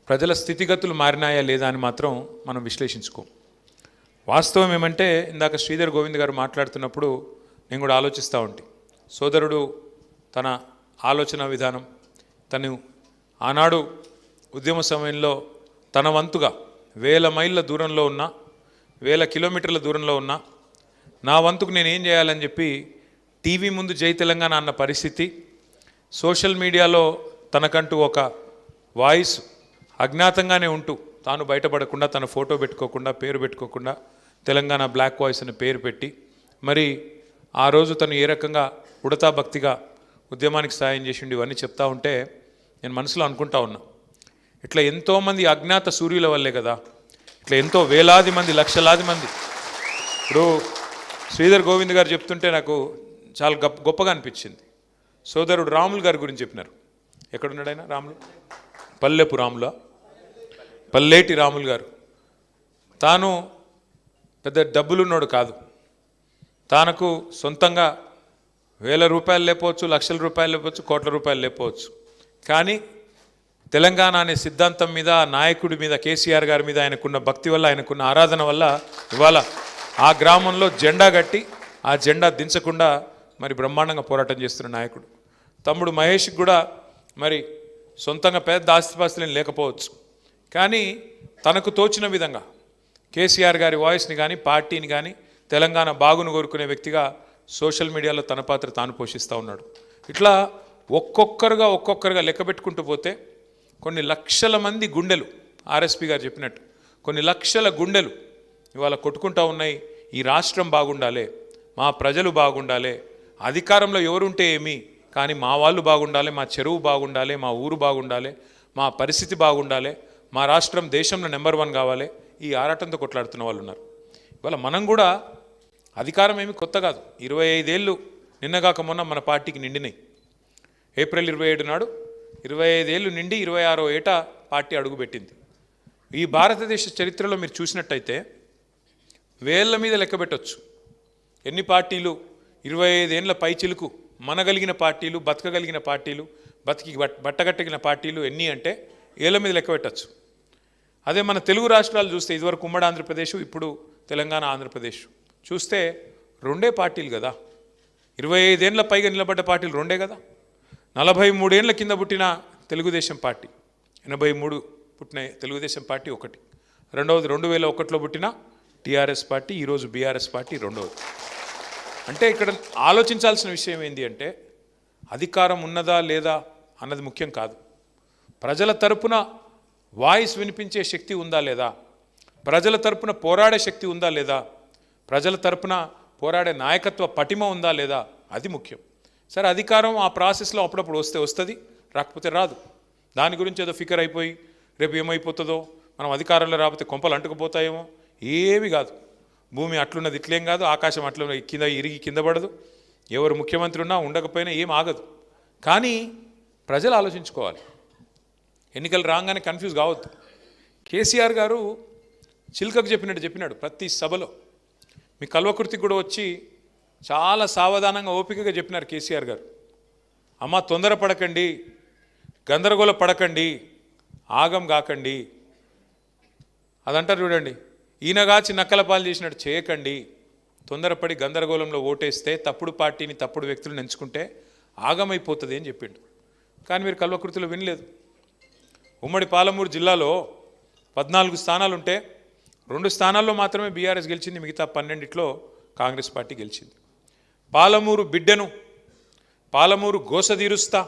ప్రజల స్థితిగతులు మారినాయా లేదా అని మాత్రం మనం విశ్లేషించుకోం. వాస్తవం ఏమంటే ఇందాక శ్రీధర్ గోవింద్ గారు మాట్లాడుతున్నప్పుడు నేను కూడా ఆలోచిస్తూ ఉంటే, సోదరుడు తన ఆలోచన విధానం, తను ఆనాడు ఉద్యమ సమయంలో తన వంతుగా 1000 మైళ్ళ దూరంలో ఉన్న 1000 కిలోమీటర్ల దూరంలో ఉన్న నా వంతుకు నేను ఏం చేయాలని చెప్పి టీవీ ముందు జై తెలంగాణ అన్న పరిస్థితి, సోషల్ మీడియాలో తనకంటూ ఒక వాయిస్ అజ్ఞాతంగానే ఉంటూ తాను బయటపడకుండా తన ఫోటో పెట్టుకోకుండా పేరు పెట్టుకోకుండా తెలంగాణ బ్లాక్ వాయిస్ అని పేరు పెట్టి మరి ఆ రోజు తను ఏ రకంగా ఉడతా భక్తిగా ఉద్యమానికి సాయం చేసిండు ఇవన్నీ చెప్తా ఉంటే నేను మనసులో అనుకుంటా ఉన్నా, ఇట్లా ఎంతోమంది అజ్ఞాత సూర్యుల వల్లే కదా ఇట్లా ఎంతో వేలాది మంది లక్షలాది మంది. ఇప్పుడు శ్రీధర్ గోవింద్ గారు చెప్తుంటే నాకు చాలా గొప్పగా అనిపించింది. సోదరుడు రాములు గారి గురించి చెప్పినారు. ఎక్కడున్నాడు ఆయన? రాములు, పల్లెపు రాముల, పల్లేటి రాములు గారు. తాను పెద్ద డబ్బులున్నాడు కాదు, తనకు సొంతంగా 1000 రూపాయలు లేకపోవచ్చు, లక్షల రూపాయలు లేకపోవచ్చు, కోట్ల రూపాయలు లేకపోవచ్చు, కానీ తెలంగాణ అనే సిద్ధాంతం మీద, నాయకుడి మీద, కేసీఆర్ గారి మీద ఆయనకున్న భక్తి వల్ల, ఆయనకున్న ఆరాధన వల్ల ఇవాళ ఆ గ్రామంలో జెండా కట్టి ఆ జెండా దించకుండా మరి బ్రహ్మాండంగా పోరాటం చేస్తున్న నాయకుడు. తమ్ముడు మహేష్కి కూడా మరి సొంతంగా పెద్ద ఆస్తిపాస్తులేం లేకపోవచ్చు, కానీ తనకు తోచిన విధంగా కేసీఆర్ గారి వాయిస్ని కానీ పార్టీని కానీ తెలంగాణ బాగును కోరుకునే వ్యక్తిగా సోషల్ మీడియాలో తన పాత్ర తాను పోషిస్తూ ఉన్నాడు. ఇట్లా ఒక్కొక్కరుగా లెక్క పెట్టుకుంటూ పోతే కొన్ని లక్షల మంది గుండెలు, ఆర్ఎస్పీ గారు చెప్పినట్టు కొన్ని లక్షల గుండెలు ఇవాళ కొట్టుకుంటూ ఉన్నాయి. ఈ రాష్ట్రం బాగుండాలి, మా ప్రజలు బాగుండాలి, అధికారంలో ఎవరుంటే ఏమి కానీ మా వాళ్ళు బాగుండాలి, మా చెరువు బాగుండాలి, మా ఊరు బాగుండాలి, మా పరిస్థితి బాగుండాలి, మా రాష్ట్రం దేశంలో నెంబర్ 1 కావాలి, ఈ ఆరాటంతో కొట్లాడుతున్న వాళ్ళు ఉన్నారు. ఇవాళ మనం కూడా అధికారం ఏమి కొత్త కాదు. 25 ఏళ్ళు నిన్నగాక మొన్న మన పార్టీకి నిండినాయి. ఏప్రిల్ 27 నాడు 25 ఏళ్ళు నిండి 26వ ఏట పార్టీ అడుగుపెట్టింది. ఈ భారతదేశ చరిత్రలో మీరు చూసినట్టయితే వేళ్ల మీద లెక్క పెట్టవచ్చు ఎన్ని పార్టీలు 25 ఏళ్ళ పైచిలుకు మనగలిగిన పార్టీలు, బతకగలిగిన పార్టీలు, బట్టగట్టగిన పార్టీలు ఎన్ని అంటే ఏళ్ళ మీద లెక్క పెట్టచ్చు. అదే మన తెలుగు రాష్ట్రాలు చూస్తే ఇదివరకు ఉమ్మడి ఆంధ్రప్రదేశ్, ఇప్పుడు తెలంగాణ ఆంధ్రప్రదేశ్ చూస్తే 2 పార్టీలు కదా. 25 ఏళ్ళ పైగా నిలబడ్డ పార్టీలు 2 కదా. 43 ఏళ్ళ కింద పుట్టిన తెలుగుదేశం పార్టీ, 83 పుట్టిన తెలుగుదేశం పార్టీ ఒకటి, రెండవది 2001లో పుట్టిన టీఆర్ఎస్ పార్టీ, ఈరోజు బీఆర్ఎస్ పార్టీ రెండవది. అంటే ఇక్కడ ఆలోచించాల్సిన విషయం ఏంటి అంటే అధికారం ఉన్నదా లేదా అన్నది ముఖ్యం కాదు, ప్రజల తరపున వాయిస్ వినిపించే శక్తి ఉందా లేదా, ప్రజల తరపున పోరాడే శక్తి ఉందా లేదా, ప్రజల తరపున పోరాడే నాయకత్వ పటిమ ఉందా లేదా, అది ముఖ్యం. సరే, అధికారం ఆ ప్రాసెస్లో అప్పుడప్పుడు వస్తుంది, రాకపోతే రాదు. దాని గురించి ఏదో ఫికర్ అయిపోయి రేపు ఏమైపోతుందో, మనం అధికారంలో రాకపోతే కొంపలు అంటుకుపోతాయేమో, ఏమి కాదు. భూమి అట్లున్నది ఇట్లేం కాదు, ఆకాశం అట్లా ఇరిగి కింద పడదు, ఎవరు ముఖ్యమంత్రి ఉన్నా ఉండకపోయినా ఏం ఆగదు. కానీ ప్రజలు ఆలోచించుకోవాలి, ఎన్నికలు రాగానే కన్ఫ్యూజ్ కావద్దు. కేసీఆర్ గారు చిల్కకు చెప్పినాడు ప్రతి సభలో. మీ కల్వకుర్తికి కూడా వచ్చి చాలా సావధానంగా ఓపికగా చెప్పినారు కేసీఆర్ గారు. అమ్మ, తొందరపడకండి, గందరగోళ పడకండి, ఆగం కాకండి. అదంటారు చూడండి, ఈయనగాచి నక్కల పాలు చేసినట్టు చేయకండి, తొందరపడి గందరగోళంలో ఓటేస్తే తప్పుడు పార్టీని తప్పుడు వ్యక్తులను ఎంచుకుంటే ఆగమైపోతుంది అని చెప్పిండు. కానీ మీరు కల్వకుర్తిలో వినలేదు. ఉమ్మడి పాలమూరు జిల్లాలో 14 స్థానాలుంటే 2 స్థానాల్లో మాత్రమే బీఆర్ఎస్ గెలిచింది, మిగతా 12లో కాంగ్రెస్ పార్టీ గెలిచింది. పాలమూరు బిడ్డను Palamuru గోసదీరుస్తా.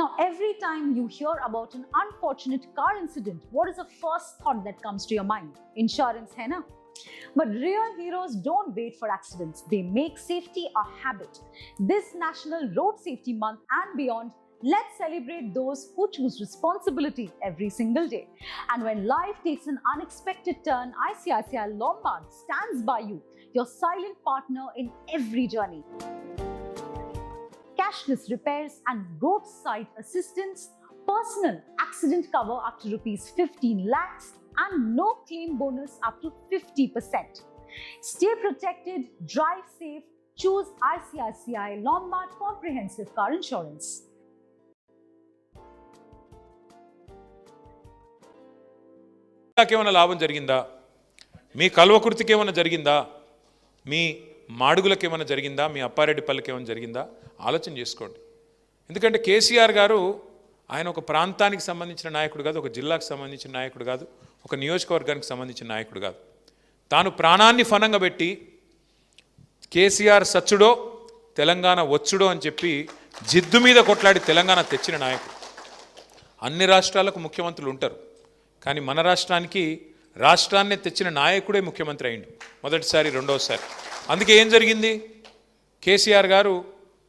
Now, every time you hear about an unfortunate car incident, what is the first thought that comes to your mind? Insurance, hai na? But real heroes don't wait for accidents. They make safety a habit. This National Road Safety Month and beyond, let's celebrate those who choose responsibility every single day. And when life takes an unexpected turn, ICICI Lombard stands by you, your silent partner in every journey. Cashless repairs and roadside assistance, personal accident cover up to rupees 15 lakhs and no claim bonus up to 50%. Stay protected, drive safe, choose ICICI Lombard Comprehensive Car Insurance. ఏమైనా లాభం జరిగిందా? మీ కల్వకుర్తికి ఏమైనా జరిగిందా? మీ మాడుగులకు ఏమైనా జరిగిందా? మీ అప్పారెడ్డిపల్లికి ఏమైనా జరిగిందా? ఆలోచన చేసుకోండి. ఎందుకంటే కేసీఆర్ గారు ఆయన ఒక ప్రాంతానికి సంబంధించిన నాయకుడు కాదు, ఒక జిల్లాకు సంబంధించిన నాయకుడు కాదు, ఒక నియోజకవర్గానికి సంబంధించిన నాయకుడు కాదు. తాను ప్రాణాన్ని ఫనంగా పెట్టి కేసీఆర్ సచ్చుడో తెలంగాణ వచ్చుడో అని చెప్పి జిద్దు మీద కొట్లాడి తెలంగాణ తెచ్చిన నాయకుడు. అన్ని రాష్ట్రాలకు ముఖ్యమంత్రులు ఉంటారు, కానీ మన రాష్ట్రాన్ని తెచ్చిన నాయకుడే ముఖ్యమంత్రి అయిండు మొదటిసారి, రెండోసారి. అందుకే ఏం జరిగింది? కేసీఆర్ గారు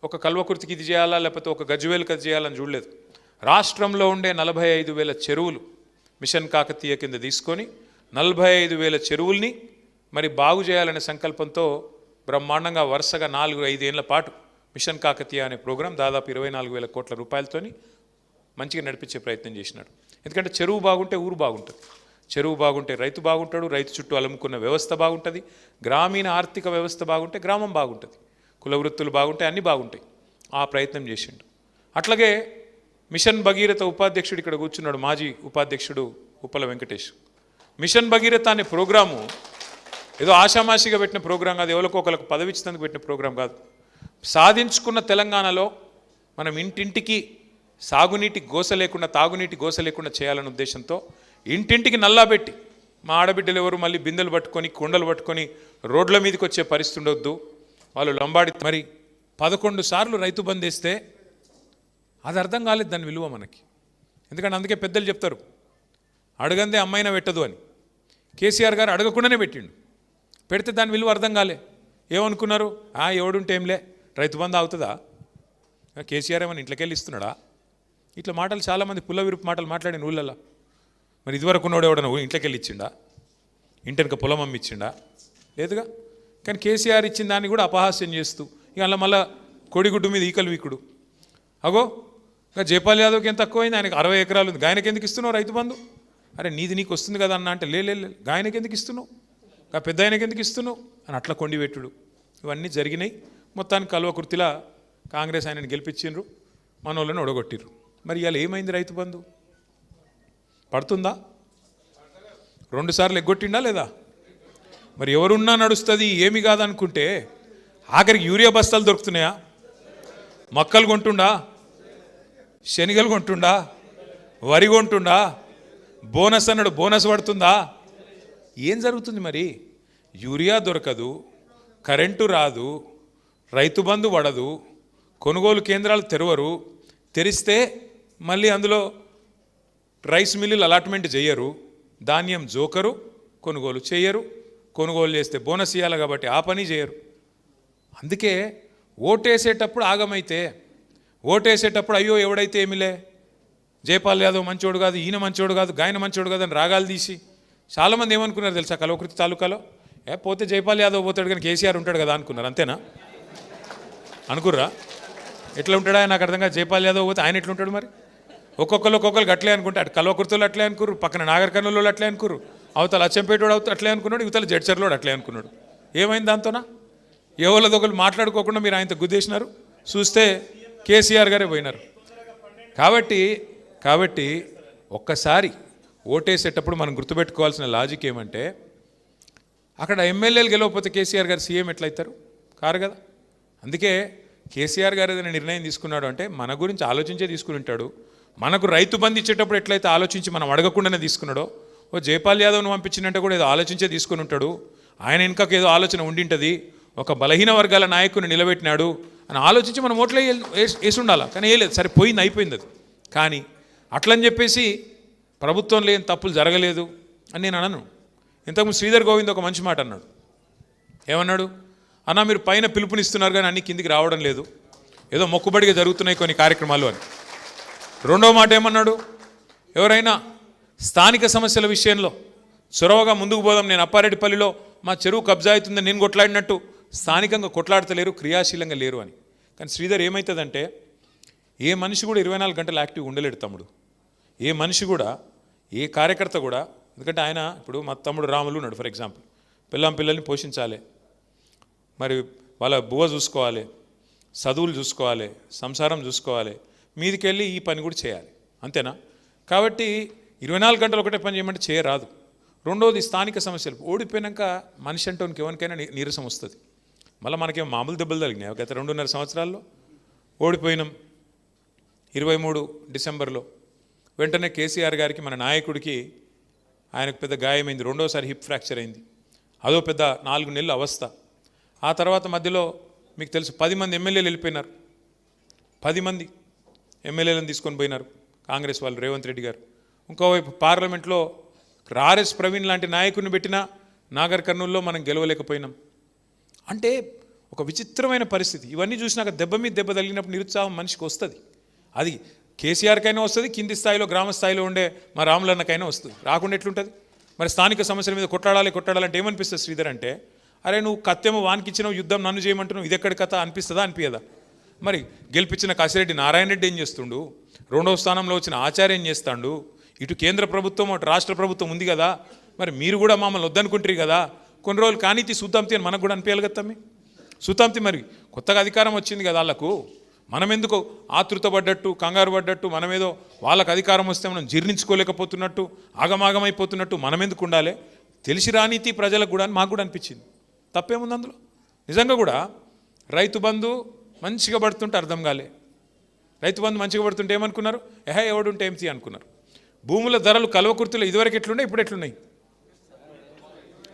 ఒక కల్వకుర్తికి ఇది చేయాలా లేకపోతే ఒక గజ్వేల్కి అది చేయాలని చూడలేదు. రాష్ట్రంలో ఉండే 45,000 చెరువులు మిషన్ కాకతీయ కింద తీసుకొని 45,000 చెరువుల్ని మరి బాగు చేయాలనే సంకల్పంతో బ్రహ్మాండంగా వరుసగా 4-5 ఏళ్ల పాటు మిషన్ కాకతీయ అనే ప్రోగ్రాం దాదాపు 24,000 కోట్ల రూపాయలతోని మంచిగా నడిపించే ప్రయత్నం చేసినాడు. ఎందుకంటే చెరువు బాగుంటే ఊరు బాగుంటుంది, చెరువు బాగుంటే రైతు బాగుంటాడు, రైతు చుట్టూ అలుముకున్న వ్యవస్థ బాగుంటుంది, గ్రామీణ ఆర్థిక వ్యవస్థ బాగుంటే గ్రామం బాగుంటుంది, కుల వృత్తులు బాగుంటాయి, అన్నీ బాగుంటాయి. ఆ ప్రయత్నం చేసిండు. అట్లాగే మిషన్ భగీరథ ఉపాధ్యక్షుడు ఇక్కడ కూర్చున్నాడు, మాజీ ఉపాధ్యక్షుడు ఉప్పల వెంకటేష్. మిషన్ భగీరథ అనే ప్రోగ్రాము ఏదో ఆషామాషిగా పెట్టిన ప్రోగ్రాం కాదు, ఎవరికో ఒకరికి పదవి ఇచ్చినందుకు పెట్టిన ప్రోగ్రాం కాదు. సాధించుకున్న తెలంగాణలో మనం ఇంటింటికి సాగునీటి గోస లేకుండా, తాగునీటి గోస లేకుండా చేయాలనే ఉద్దేశంతో ఇంటింటికి నల్లా పెట్టి మా ఆడబిడ్డలు ఎవరు మళ్ళీ బిందెలు పట్టుకొని కుండలు పట్టుకొని రోడ్ల మీదకి వచ్చే పరిస్థితి ఉండొద్దు. వాళ్ళు లంబాడి మరి 11 సార్లు రైతు బంద్ వేస్తే అది అర్థం కాలేదు దాని విలువ మనకి. ఎందుకంటే అందుకే పెద్దలు చెప్తారు అడగందే అమ్మాయినా పెట్టదు అని. కేసీఆర్ గారు అడగకుండానే పెట్టిండు, పెడితే దాని విలువ అర్థం కాలే. ఏమనుకున్నారు? ఎవడుంటే ఏంలే రైతు బంద్ అవుతుందా, కేసీఆర్ ఏమన్నా ఇంట్లోకి వెళ్ళి ఇస్తున్నాడా? ఇట్లా మాటలు చాలామంది పుల్ల విరుపు మాటలు మాట్లాడిన ఊళ్ళల్లో. మరి ఇదివరకు ఉన్నోడు ఎవడన్నా ఇంట్లోకి వెళ్ళి ఇచ్చిండా? ఇంటెనక పొలం అమ్మి ఇచ్చిండా? లేదుగా. కానీ కేసీఆర్ ఇచ్చిన దాన్ని కూడా అపహాస్యం చేస్తూ ఇక అలా మళ్ళీ కోడిగుడ్డు మీద ఈకలు వీకుడు. అగో ఇంకా జైపాల్ యాదవ్కి ఎంత తక్కువైంది, ఆయనకి 60 ఎకరాలు ఉంది, గాయనకి ఎందుకు ఇస్తున్నావు రైతు బంధు? అరే నీకు వస్తుంది కదా అన్న అంటే లే గాయనకి ఎందుకు ఇస్తున్నావు, ఇంకా పెద్ద ఆయనకి ఎందుకు ఇస్తున్నావు అని అట్లా కొండిపెట్టుడు ఇవన్నీ జరిగినాయి. మొత్తానికి కల్వకుర్తిలా కాంగ్రెస్ ఆయనని గెలిపించిండ్రు, మన వాళ్ళని ఒడగొట్టిర్రు. మరి ఇవాళ ఏమైంది? రైతు బంధు పడుతుందా? 2 సార్లు ఎగ్గొట్టిండా లేదా? మరి ఎవరున్నా నడుస్తుంది ఏమి కాదనుకుంటే ఆఖరికి యూరియా బస్తాలు దొరుకుతున్నాయా? మొక్కలు కొంటుండా, శనగలు కొంటుండా, వరి కొంటుండా, బోనస్ అన్నాడు బోనస్ పడుతుందా? ఏం జరుగుతుంది మరి? యూరియా దొరకదు, కరెంటు రాదు, రైతు బంధు పడదు, కొనుగోలు కేంద్రాలు తెరవరు, తెరిస్తే మళ్ళీ అందులో రైస్ మిల్లులు అలాట్మెంట్ చేయరు, ధాన్యం జోకరు, కొనుగోలు చేయరు, కొనుగోలు చేస్తే బోనస్ ఇవ్వాలి కాబట్టి ఆ పని చేయరు. అందుకే ఓటేసేటప్పుడు ఆగమైతే, ఓటేసేటప్పుడు అయ్యో ఎవడైతే ఏమిలే జైపాల్ యాదవ్ మంచోడు కాదు, ఈయన మంచోడు కాదు, గాయన మంచోడు కాదు అని రాగాలు తీసి చాలామంది ఏమనుకున్నారు తెలుసా? కల్వకుర్తి తాలూకాలో పోతే జైపాల్ యాదవ్ పోతాడు కానీ కేసీఆర్ ఉంటాడు కదా అనుకున్నారు. అంతేనా? అనుకుర్రా? ఎట్లా ఉంటాడా నాకు అర్థం కాదు. జైపాల్ యాదవ్ పోతే ఆయన ఎట్లుంటాడు మరి? ఒక్కొక్కరు అట్లే అనుకుంటే, అటు కల్వకుర్తిలో అట్లే అనుకుర్రు, పక్కన నాగర్ కర్నూలు అట్లే అనుకుర్రు, అవతల అచ్చంపేటోడు అట్లే అనుకున్నాడు, ఇవతల జడ్చర్లోడు అట్లే అనుకున్నాడు. ఏమైంది దాంతోనా? ఎవరిదొకరు మాట్లాడుకోకుండా మీరు ఆయనతో గుద్దేసినారు, చూస్తే కేసీఆర్ గారే పోయినారు. కాబట్టి ఒక్కసారి ఓటేసేటప్పుడు మనం గుర్తుపెట్టుకోవాల్సిన లాజిక్ ఏమంటే, అక్కడ ఎమ్మెల్యేలు గెలవకపోతే కేసీఆర్ గారు సీఎం ఎట్లయితారు? కారు కదా. అందుకే కేసీఆర్ గారు ఏదైనా నిర్ణయం తీసుకున్నాడు అంటే మన గురించి ఆలోచించే తీసుకుని ఉంటాడు. మనకు రైతు బంధు ఇచ్చేటప్పుడు ఎట్లయితే ఆలోచించి మనం అడగకుండానే తీసుకున్నాడో, జైపాల్ యాదవ్ను పంపించినట్టు కూడా ఏదో ఆలోచించే తీసుకుని ఉంటాడు. ఆయన ఇంకొక ఏదో ఆలోచన ఉండింటుంది, ఒక బలహీన వర్గాల నాయకుని నిలబెట్టినాడు అని ఆలోచించి మనం ఓట్లే వేసి ఉండాలి. కానీ వేయలేదు, సరే పోయింది, అయిపోయింది అది. కానీ అట్లని చెప్పేసి ప్రభుత్వంలో ఏం తప్పులు జరగలేదు అని నేను అనను. ఇంతకుముందు శ్రీధర్ గోవింద్ ఒక మంచి మాట అన్నాడు. ఏమన్నాడు? అన్న మీరు పైన పిలుపునిస్తున్నారు కానీ అన్ని కిందికి రావడం లేదు, ఏదో మొక్కుబడిగా జరుగుతున్నాయి కొన్ని కార్యక్రమాలు అని. రెండో మాట ఏమన్నాడు? ఎవరైనా స్థానిక సమస్యల విషయంలో చొరవగా ముందుకు పోదాం, నేను అప్పారెడ్డిపల్లిలో మా చెరువు కబ్జా అవుతుందని నేను కొట్లాడినట్టు స్థానికంగా కొట్లాడతలేరు, క్రియాశీలంగా లేరు అని. కానీ శ్రీధర్ ఏమవుతుందంటే, ఏ మనిషి కూడా 24 గంటలు యాక్టివ్ ఉండలేడు తమ్ముడు. ఏ మనిషి కూడా, ఏ కార్యకర్త కూడా. ఎందుకంటే ఆయన ఇప్పుడు మా తమ్ముడు రాములు ఉన్నాడు ఫర్ ఎగ్జాంపుల్, పిల్లల్ని పోషించాలి, మరి వాళ్ళ బువ్వ చూసుకోవాలి, చదువులు చూసుకోవాలి, సంసారం చూసుకోవాలి, మీదికెళ్ళి ఈ పని కూడా చేయాలి. అంతేనా? కాబట్టి 24 గంటలు ఒకటే పని చేయమంటే చేయరాదు. రెండోది స్థానిక సమస్యలు. ఓడిపోయాక మనిషి అంటోనికి ఎవరికైనా నీరసం వస్తుంది. మళ్ళీ మనకేం మామూలు దెబ్బలు తగిలినాయి. గత 2.5 సంవత్సరాల్లో ఓడిపోయినాం. 23 డిసెంబర్లో వెంటనే కేసీఆర్ గారికి, మన నాయకుడికి, ఆయనకు పెద్ద గాయమైంది. రెండోసారి హిప్ ఫ్రాక్చర్ అయింది. అదో పెద్ద 4 నెలల అవస్థ. ఆ తర్వాత మధ్యలో మీకు తెలుసు 10 మంది ఎమ్మెల్యేలు వెళ్ళిపోయినారు. 10 మంది ఎమ్మెల్యేలను తీసుకొని పోయినారు కాంగ్రెస్ వాళ్ళు, రేవంత్ రెడ్డి గారు. ఇంకోవైపు పార్లమెంట్లో ఆర్ఎస్ ప్రవీణ్ లాంటి నాయకుడిని పెట్టినా నాగర్ కర్నూల్లో మనం గెలవలేకపోయినాం. అంటే ఒక విచిత్రమైన పరిస్థితి. ఇవన్నీ చూసినాక దెబ్బ మీద దెబ్బ తగిలినప్పుడు నిరుత్సాహం మనిషికి వస్తుంది. అది కేసీఆర్కైనా వస్తుంది, కింది స్థాయిలో గ్రామ స్థాయిలో ఉండే మా రాములన్నకైనా వస్తుంది. రాకుండా ఎట్లుంటుంది? మరి స్థానిక సమస్యల మీద కొట్టాడాలంటే ఏమనిపిస్తుంది శ్రీధర్ అంటే, అరే నువ్వు కత్తెమో వానికిచ్చినావు, యుద్ధం నన్ను చేయమంటున్నావు, ఇది ఎక్కడి కథ అనిపిస్తుందా అనిపించదా? మరి గెలిపించిన కాశిరెడ్డి నారాయణ రెడ్డి ఏం చేస్తుండు? 2వ స్థానంలో వచ్చిన ఆచార్య ఏం చేస్తాడు? ఇటు కేంద్ర ప్రభుత్వం అటు రాష్ట్ర ప్రభుత్వం ఉంది కదా, మరి మీరు కూడా మమ్మల్ని వద్దనుకుంటారు కదా, కొన్ని రోజులు కానీ సుతాంతి అని మనకు కూడా అనిపించాలి కదా తమ్మి. సుతాంతి మరి కొత్తగా అధికారం వచ్చింది కదా వాళ్ళకు, మనం ఎందుకు ఆతృత పడ్డట్టు, కంగారు పడ్డట్టు, మనమేదో వాళ్ళకు అధికారం వస్తే మనం జీర్ణించుకోలేకపోతున్నట్టు, ఆగమాగమైపోతున్నట్టు మనం ఎందుకు ఉండాలి? తెలిసి రానీతి ప్రజలకు కూడా మాకు కూడా అనిపించింది. తప్పేముంది అందులో? నిజంగా కూడా రైతు బంధు మంచిగా పడుతుంటే అర్థం కాలే. రైతు బంధు మంచిగా పడుతుంటే ఏమనుకున్నారు? ఎవడుంటే ఏమిటి అనుకున్నారు. భూముల ధరలు కల్వకుర్తిలో ఇదివరకు ఎట్లున్నాయి, ఇప్పుడు ఎట్లున్నాయి?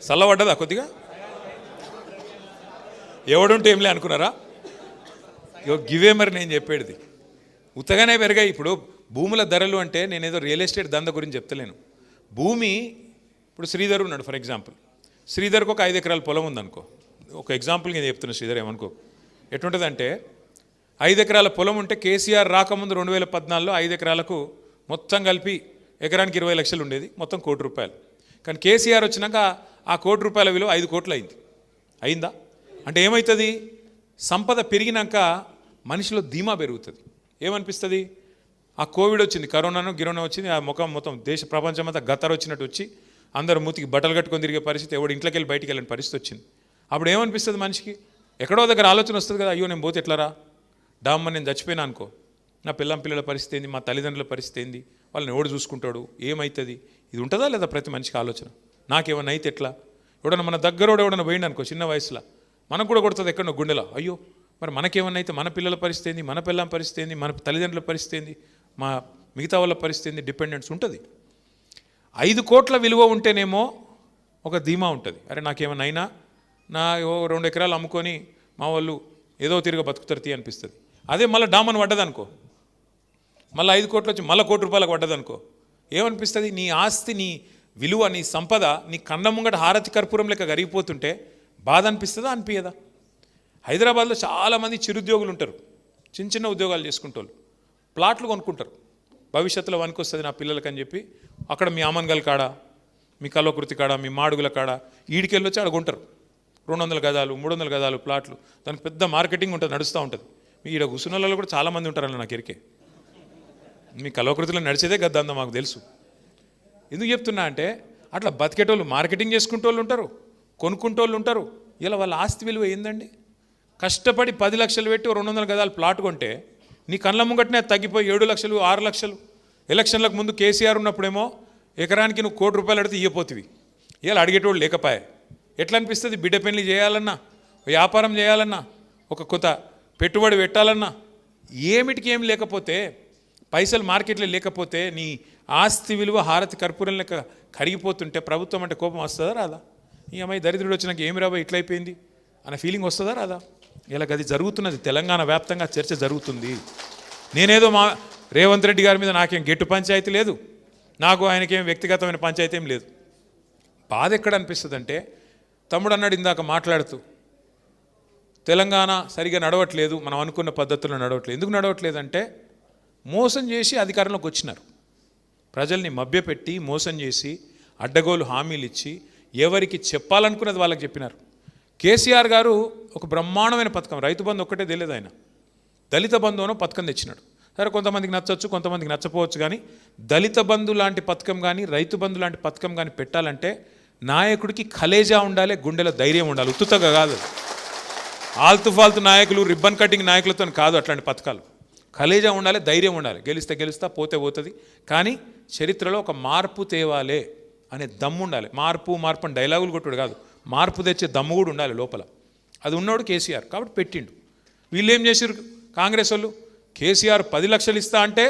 చల్లబడ్డదా కొద్దిగా? ఎవడుంటే ఏంలే అనుకున్నారా? గివే మరి నేను చెప్పేది. ఉత్తగానే పెరిగాయి. ఇప్పుడు భూముల ధరలు అంటే నేనేదో రియల్ ఎస్టేట్ దంద గురించి చెప్తలేను. భూమి ఇప్పుడు శ్రీధర్ ఉన్నాడు ఫర్ ఎగ్జాంపుల్. శ్రీధర్కి ఒక 5 ఎకరాల పొలం ఉందనుకో. ఒక ఎగ్జాంపుల్గా నేను చెప్తున్నా, శ్రీధర్ ఏమనుకో. ఎటుంటుందంటే 5 ఎకరాల పొలం ఉంటే కేసీఆర్ రాకముందు 2014లో 5 ఎకరాలకు మొత్తం కలిపి ఎకరానికి 20 లక్షలు ఉండేది, మొత్తం ₹1 కోటి. కానీ కేసీఆర్ వచ్చినాక ఆ ₹1 కోటి విలువ 5 కోట్లు అయింది. అయిందా? అంటే ఏమవుతుంది? సంపద పెరిగినాక మనిషిలో ధీమా పెరుగుతుంది. ఏమనిపిస్తుంది? ఆ కోవిడ్ వచ్చింది, గిరోనా వచ్చింది, ఆ ముఖం మొత్తం ప్రపంచం అంతా గతర వచ్చినట్టు వచ్చి అందరూ మూతికి బట్టలు కట్టుకొని తిరిగే పరిస్థితి, ఎవడు ఇంట్లోకి వెళ్ళి బయటికి వెళ్ళిన పరిస్థితి వచ్చింది. అప్పుడు ఏమనిపిస్తుంది మనిషికి? ఎక్కడో దగ్గర ఆలోచన వస్తుంది కదా, అయ్యో నేను పోతే ఎట్లరా, డామ్మ నేను చచ్చిపోయినా అనుకో, నా పిల్లల పరిస్థితి ఏంది, మా తల్లిదండ్రుల పరిస్థితి ఏంది, వాళ్ళని ఎవడు చూసుకుంటాడు, ఏమవుతుంది? ఇది ఉంటుందా లేదా ప్రతి మనిషికి ఆలోచన? నాకేమన్నా అయితే ఎట్లా? ఎవడన్నా మన దగ్గరోడు ఎవడన్నా పోయిండు అనుకో చిన్న వయసులో, మనకు కూడా కొడుతుంది ఎక్కడో గుండెలో, అయ్యో మరి మనకేమన్నా అయితే మన పిల్లల పరిస్థితి ఏంది, మన పిల్లల పరిస్థితి ఏంది, మన తల్లిదండ్రుల పరిస్థితి ఏంది, మా మిగతా వాళ్ళ పరిస్థితి ఏంది, డిపెండెన్స్ ఉంటుంది. 5 కోట్ల విలువ ఉంటేనేమో ఒక ధీమా ఉంటుంది. అరే నాకేమన్నా అయినా నా 2 ఎకరాలు అమ్ముకొని మా వాళ్ళు ఏదో తిరిగి బతుకుతారు తీ అనిపిస్తుంది. అదే మళ్ళీ డామన్ పడ్డదనుకో, మళ్ళీ 5 కోట్లు వచ్చి మళ్ళీ ₹1 కోటి పడ్డదనుకో, ఏమనిపిస్తుంది? నీ ఆస్తి, నీ విలువ, నీ సంపద నీ కన్న ముంగట హారతి కర్పూరం లెక్క కరిగిపోతుంటే బాధ అనిపిస్తుందా అనిపించదా? హైదరాబాద్లో చాలామంది చిరుద్యోగులు ఉంటారు, చిన్న ఉద్యోగాలు చేసుకుంటారు, ప్లాట్లు కొనుక్కుంటారు. భవిష్యత్తులో వస్తుంది నా పిల్లలకి అని చెప్పి అక్కడ మీ ఆమన్గల్ కాడ, మీ కల్వకుర్తి కాడ, మీ మాడుగుల కాడ ఈడికెళ్ళి వచ్చి అడుగుంటారు. 200 గజాలు 300 గజాలు ప్లాట్లు, దానికి పెద్ద మార్కెటింగ్ ఉంటుంది, నడుస్తూ ఉంటుంది. మీ ఈడ గుసునలలో కూడా చాలామంది ఉంటారని నాకు ఎరికే. మీ కల్వకుర్తిలో నడిచేదే గద్దందా మాకు తెలుసు. ఎందుకు చెప్తున్నా అంటే అట్లా బతికేటోళ్ళు, మార్కెటింగ్ చేసుకుంటోళ్ళు ఉంటారు, కొనుక్కుంటోళ్ళు ఉంటారు. ఇలా వాళ్ళ ఆస్తి విలువ ఏందండి? కష్టపడి 10 లక్షలు పెట్టి 200 గజాలు ప్లాట్ కొంటే నీ కళ్ళ ముంగటనే తగ్గిపోయి 7 లక్షలు 6 లక్షలు. ఎలక్షన్లకు ముందు కేసీఆర్ ఉన్నప్పుడేమో ఎకరానికి నువ్వు ₹1 కోటి అడితే ఇవ్వపోతివి. ఇలా అడిగేటోళ్ళు లేకపోయా. ఎట్లా అనిపిస్తుంది? బిడ్డ పెళ్లి చేయాలన్నా, వ్యాపారం చేయాలన్నా, ఒక కొత్త పెట్టుబడి పెట్టాలన్నా, ఏమిటికి ఏం లేకపోతే, పైసలు మార్కెట్లో లేకపోతే, నీ ఆస్తి విలువ హారతి కర్పూరం లెక్క కరిగిపోతుంటే ప్రభుత్వం అంటే కోపం వస్తుందా రాదా? ఈ అమ్మాయి దరిద్రుడు వచ్చినాక ఏమి రాబోయే ఇట్లయిపోయింది అనే ఫీలింగ్ వస్తుందా రాదా? ఇలా అది జరుగుతున్నది, తెలంగాణ వ్యాప్తంగా చర్చ జరుగుతుంది. నేనేదో మా రేవంత్ రెడ్డి గారి మీద నాకేం గెట్టు పంచాయతీ లేదు, నాకు ఆయనకేం వ్యక్తిగతమైన పంచాయతీ ఏం లేదు. బాధ ఎక్కడ అనిపిస్తుంది అంటే, తమ్ముడు అన్నాడు ఇందాక మాట్లాడుతూ, తెలంగాణ సరిగా నడవట్లేదు, మనం అనుకున్న పద్ధతుల్లో నడవట్లేదు. ఎందుకు నడవట్లేదంటే మోసం చేసి అధికారంలోకి వచ్చినారు. ప్రజల్ని మభ్యపెట్టి మోసం చేసి అడ్డగోలు హామీలు ఇచ్చి ఎవరికి చెప్పాలనుకున్నది వాళ్ళకి చెప్పినారు. కేసీఆర్ గారు ఒక బ్రహ్మాండమైన పథకం, రైతు బంధు ఒక్కటే తెలియదు ఆయన, దళిత బంధు అనో పథకం తెచ్చినాడు. సరే కొంతమందికి నచ్చవచ్చు, కొంతమందికి నచ్చపోవచ్చు, కానీ దళిత బంధు లాంటి పథకం కానీ రైతు బంధు లాంటి పథకం కానీ పెట్టాలంటే నాయకుడికి కలేజా ఉండాలి, గుండెలో ధైర్యం ఉండాలి. ఉత్తుతగా కాదు, ఆల్తు ఫాల్తు నాయకులు, రిబ్బన్ కటింగ్ నాయకులతో కాదు అట్లాంటి పథకాలు. కలేజా ఉండాలి, ధైర్యం ఉండాలి. గెలుస్తా పోతే పోతుంది, కానీ చరిత్రలో ఒక మార్పు తేవాలే, అనే దమ్ము ఉండాలి. మార్పు మార్పు అని డైలాగులు కొట్టుడు కాదు, మార్పు తెచ్చే దమ్ము కూడా ఉండాలి లోపల. అది ఉన్నోడు కేసీఆర్ కాబట్టి పెట్టిండు. వీళ్ళు ఏం చేశారు కాంగ్రెస్ వాళ్ళు? కేసీఆర్ 10 లక్షలు ఇస్తా అంటే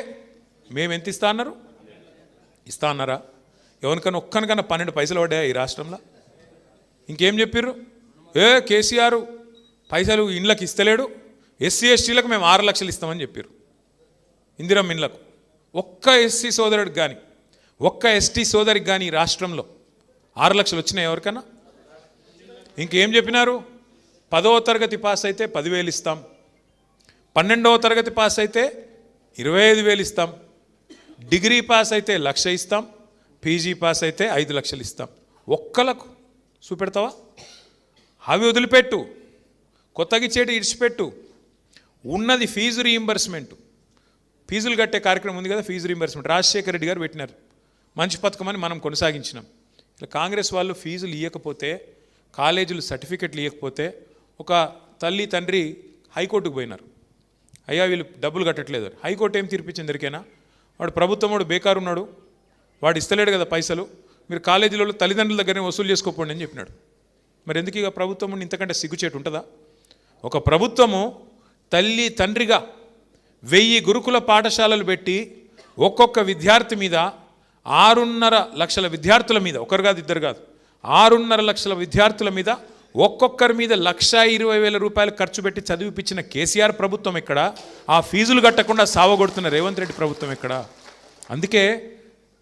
మేము ఎంత ఇస్తా అన్నారు? ఇస్తా అన్నారా? ఎవరికన్నా ఒక్కనికన్నా 12 పైసలు పడ్డాయా ఈ రాష్ట్రంలో? ఇంకేం చెప్పారు? కేసీఆర్ పైసలు ఇండ్లకు ఇస్తలేడు, ఎస్సీ ఎస్టీలకు మేము 6 లక్షలు ఇస్తామని చెప్పారు. ఇందిరమ్మ ఇండ్లకు ఒక్క ఎస్సీ సోదరుడికి కానీ ఒక్క ఎస్టీ సోదరికి కానీ ఈ రాష్ట్రంలో 6 లక్షలు వచ్చినాయి ఎవరికన్నా? ఇంకేం చెప్పినారు? 10వ తరగతి పాస్ అయితే 10,000 ఇస్తాం, 12వ తరగతి పాస్ అయితే 25,000 ఇస్తాం, డిగ్రీ పాస్ అయితే 1,00,000 ఇస్తాం, పీజీ పాస్ అయితే 5 లక్షలు ఇస్తాం. ఒక్కలకు చూపెడతావా? అవి వదిలిపెట్టు, కొత్తగా ఇచ్చేటి ఇడిచిపెట్టు. ఉన్నది ఫీజు రీయింబర్స్మెంట్, ఫీజులు కట్టే కార్యక్రమం ఉంది కదా, ఫీజు రీయింబర్స్మెంట్ రాజశేఖర రెడ్డి గారు పెట్టినారు. మంచి పథకం అని మనం కొనసాగించినాం. ఇలా కాంగ్రెస్ వాళ్ళు ఫీజులు ఇవ్వకపోతే, కాలేజీలు సర్టిఫికెట్లు ఇవ్వకపోతే ఒక తల్లి తండ్రి హైకోర్టుకు పోయినారు. అయ్యా వీళ్ళు డబ్బులు కట్టట్లేదు. హైకోర్టు ఏం తీర్పిచ్చింది ఎరికైనా? వాడు ప్రభుత్వం వాడు బేకారు ఉన్నాడు, వాడు ఇస్తలేడు కదా పైసలు, మీరు కాలేజీలలో తల్లిదండ్రుల దగ్గరనే వసూలు చేసుకోపోండి అని చెప్పినాడు. మరి ఎందుకు ఇక ప్రభుత్వం ఇంతకంటే సిగ్గుచేటు ఉంటుందా? ఒక ప్రభుత్వము తల్లి తండ్రిగా 1000 గురుకుల పాఠశాలలు పెట్టి ఒక్కొక్క విద్యార్థి మీద 6.5 లక్షల విద్యార్థుల మీద, ఒకరు కాదు ఇద్దరు కాదు, 6.5 లక్షల విద్యార్థుల మీద ఒక్కొక్కరి మీద 1,20,000 రూపాయలు ఖర్చు పెట్టి చదివిపించిన కేసీఆర్ ప్రభుత్వం ఎక్కడ? ఆ ఫీజులు కట్టకుండా సావగొడుతున్న రేవంత్ రెడ్డి ప్రభుత్వం ఎక్కడ? అందుకే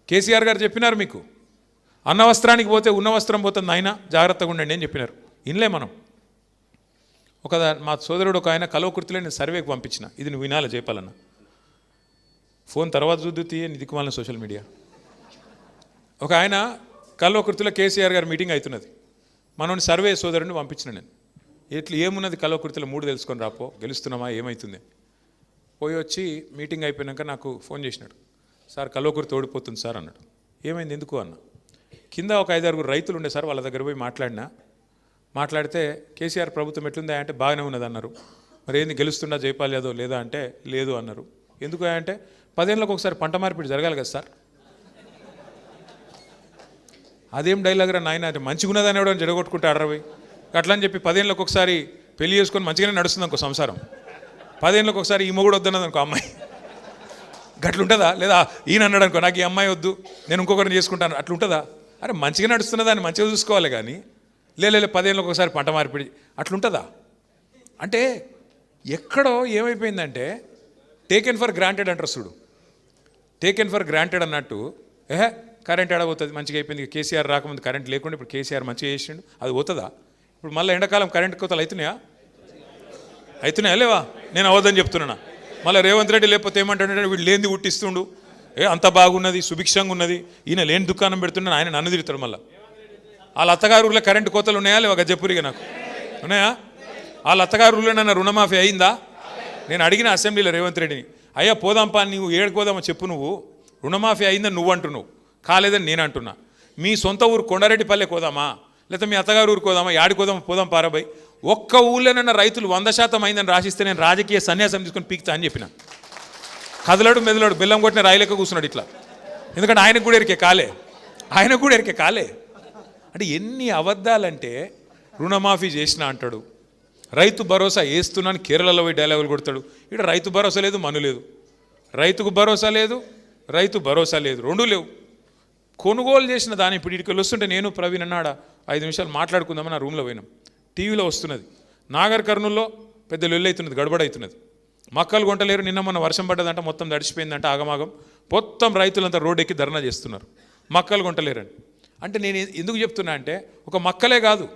కేసీఆర్ గారు చెప్పినారు, మీకు అన్న వస్త్రానికి పోతే ఉన్న వస్త్రం పోతుంది నాయన, జాగ్రత్తగా ఉండండి అని చెప్పినారు. ఇన్లే మనం మా సోదరుడు ఒక ఆయన కలవకుర్తిలో నేను సర్వేకి పంపించిన, ఇది నువ్వు వినాలి జయపాలన్న. ఫోన్ తర్వాత చూద్దు తీయ నిదికుమాలిన సోషల్ మీడియా. ఒక ఆయన కల్వకుర్తిలో కేసీఆర్ గారు మీటింగ్ అవుతున్నది, మనోని సర్వే సోదరుడిని పంపించిన నేను. ఇట్లా ఏమున్నది కల్వకుర్తిలో 3 తెలుసుకొని రాపో, గెలుస్తున్నామా ఏమవుతుంది? పోయి వచ్చి మీటింగ్ అయిపోయాక నాకు ఫోన్ చేసినాడు, సార్ కల్వకుర్తి ఓడిపోతుంది సార్ అన్నాడు. ఏమైంది ఎందుకు అన్న? కింద ఒక 5-6 రైతులు ఉండే సార్, వాళ్ళ దగ్గర పోయి మాట్లాడితే కేసీఆర్ ప్రభుత్వం ఎట్లుందా అంటే బాగానే ఉన్నది అన్నారు. మరి ఏంది గెలుస్తుందా జైపాల్ యాదవ్ లేదా అంటే లేదు అన్నారు. ఎందుకు అంటే 10 ఏళ్ళకి ఒకసారి పంట మార్పిడి జరగాలి కదా సార్. అదేం డైలాగ్ రా నాయన, అంటే మంచిగా ఉన్నదని ఎవడని జడగొట్టుకుంటే ఆడరవి అట్లా అని చెప్పి 10 ఏళ్ళకి ఒకసారి పెళ్లి చేసుకొని మంచిగానే నడుస్తుంది అనుకో సంసారం. 10 ఏళ్ళకి ఒకసారి ఈ మొగుడు వద్దన్నది అనుకో అమ్మాయి, గట్లుంటుందా? లేదా ఈయన అన్నాడు అనుకో నాకు ఈ అమ్మాయి వద్దు నేను ఇంకొకరిని చేసుకుంటాను, అట్లుంటుందా? అరే మంచిగా నడుస్తున్నదాన్ని మంచిగా చూసుకోవాలి కానీ లేదు 10 ఏళ్ళకి ఒకసారి పంట మార్పిడి అట్లుంటుందా? అంటే ఎక్కడో ఏమైపోయిందంటే టేకెన్ ఫర్ గ్రాంటెడ్ అంటారు చూడు, టేకెన్ ఫర్ గ్రాంటెడ్ అన్నట్టు. కరెంట్ ఎడబోతుంది, మంచిగా అయిపోయింది. కేసీఆర్ రాకముందు కరెంట్ లేకుండా ఇప్పుడు కేసీఆర్ మంచిగా చేసిండు, అది పోతుందా? ఇప్పుడు మళ్ళీ ఎండాకాలం కరెంట్ కోతలు అవుతున్నాయా లేవా? నేను అవద్దని చెప్తున్నా. మళ్ళీ రేవంత్ రెడ్డి లేకపోతే ఏమంటాడంటే వీడు లేనిది పుట్టిస్తుండు, అంత బాగున్నది సుభిక్షంగా ఉన్నది, ఈయన లేని దుకాణం పెడుతున్నాడు, ఆయన నన్ను తిరుగుతాడు. మళ్ళీ వాళ్ళ అత్తగారులో కరెంటు కోతలు ఉన్నాయా లేవా? గజ్జపురిగా నాకు ఉన్నాయా? వాళ్ళ అత్తగారులో నన్ను రుణమాఫీ అయిందా? నేను అడిగిన అసెంబ్లీలో రేవంత్ రెడ్డిని, అయ్యా పోదాంపా నువ్వు ఏడుకు పోదామో చెప్పు, నువ్వు రుణమాఫీ అయిందని నువ్వు అంటున్నావు, కాలేదని నేను అంటున్నా. మీ సొంత ఊరు కొండారెడ్డిపల్లె కోదామా లేకపోతే మీ అత్తగారు ఊరు కోదామా, యాడి కోదామా? పోదాం పారాబాయ్. ఒక్క ఊళ్ళోనన్న రైతులు 100% అయిందని రాసిస్తే నేను రాజకీయ సన్యాసం తీసుకొని పీక్తా అని చెప్పిన. కదలడు మెదలడు బెల్లం కొట్టిన రాయిలెక్క కూర్చున్నాడు ఇట్లా, ఎందుకంటే ఆయనకు కూడా ఎరికే కాలే. అంటే ఎన్ని అబద్ధాలంటే రుణమాఫీ చేసిన అంటాడు, రైతు భరోసా వేస్తున్నాను కేరళలో పోయి డైలాగులు కొడతాడు. ఇక్కడ రైతు భరోసా లేదు, మను లేదు, రైతుకు భరోసా లేదు, రైతు భరోసా లేదు, రెండూ లేవు. కొనుగోలు చేసిన దాని ఇప్పుడు ఇక్కడికి వస్తుంటే నేను ప్రవీణ్ అన్నాడ 5 నిమిషాలు మాట్లాడుకుందామని నా రూమ్లో పోయినాం. టీవీలో వస్తున్నది, నాగర్ కర్నూల్లో పెద్ద లొల్లి అవుతున్నది, గడబడవుతున్నది. మక్కలు కొంటలేరు, నిన్న మొన్న వర్షం పడ్డదంట, మొత్తం తడిచిపోయిందంట, ఆగమాగం. మొత్తం రైతులంతా రోడ్డు ఎక్కి ధర్నా చేస్తున్నారు, మక్కలు కొంటలేరని. అంటే నేను ఎందుకు చెప్తున్నా అంటే ఒక మక్కలే కాదు,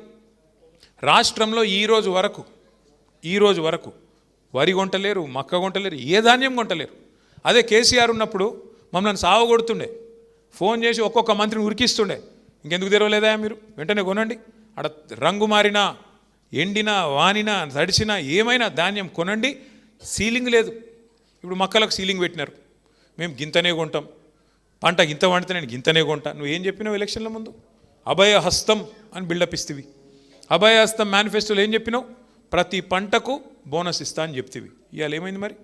రాష్ట్రంలో ఈ రోజు వరకు వరి కొంటలేరు, మక్క కొంటలేరు, ఏ ధాన్యం కొంటలేరు. అదే కేసీఆర్ ఉన్నప్పుడు మమ్మల్ని సావగొడుతుండే, ఫోన్ చేసి ఒక్కొక్క మంత్రిని ఉరికిస్తుండే. ఇంకెందుకు తెరవలేదా మీరు, వెంటనే కొనండి, అక్కడ రంగు మారినా ఎండినా వానినా తడిచినా ఏమైనా ధాన్యం కొనండి, సీలింగ్ లేదు. ఇప్పుడు మక్కలకు సీలింగ్ పెట్టినారు, మేము గింతనే కొంటాం, పంట గింత వండితే నేను గింతనే కొంటా. నువ్వు ఏం చెప్పినావు ఎలక్షన్ల ముందు? అభయహస్తం అని బిల్డప్ ఇస్తేవి. అభయహస్తం మేనిఫెస్టోలో ఏం చెప్పినావు? ప్రతి పంటకు బోనస్ ఇస్తా అని చెప్తేవి. ఇవాళ ఏమైంది మరి?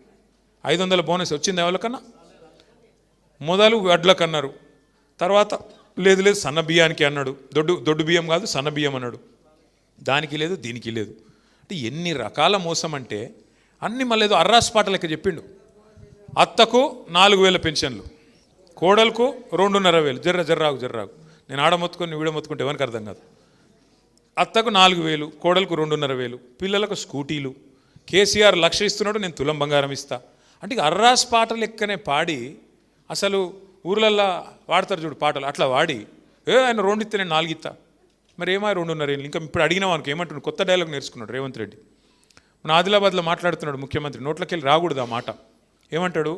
500 బోనస్ వచ్చింది ఎవరికన్నా? మొదలు వడ్లకన్నారు, తర్వాత లేదు లేదు సన్న బియ్యానికి అన్నాడు, దొడ్డు బియ్యం కాదు సన్న బియ్యం అన్నాడు, దానికి లేదు దీనికి లేదు. అంటే ఎన్ని రకాల మోసం అంటే అన్నీ మళ్ళీ ఏదో అర్రాస్ పాట లెక్క చెప్పిండు. అత్తకు 4,000 పెన్షన్లు, కోడలకు 2,500. జర్రాగు నేను ఆడ మొత్తుకొని వీడ మొత్తుకుంటే ఎవరికి అర్థం కాదు. అత్తకు 4,000, కోడలకు 2,500, పిల్లలకు స్కూటీలు, కేసీఆర్ 1,00,000 ఇస్తున్నాడు, నేను తులం బంగారం ఇస్తా అంటే ఇక అర్రాస్ పాట లెక్కనే పాడి, అసలు ఊర్లల్లో వాడతారు చూడు పాటలు, అట్లా వాడి ఆయన 2 ఇస్తే నేను 4 ఇస్తా. మరి ఏమో 2,500. ఇంకా ఇప్పుడు అడిగిన వానికి ఏమంటున్నాడు, కొత్త డైలాగ్ నేర్చుకున్నాడు రేవంత్ రెడ్డి. మన ఆదిలాబాద్లో మాట్లాడుతున్నాడు ముఖ్యమంత్రి, నోట్లకి వెళ్ళి రాకూడదు ఆ మాట. ఏమంటాడు,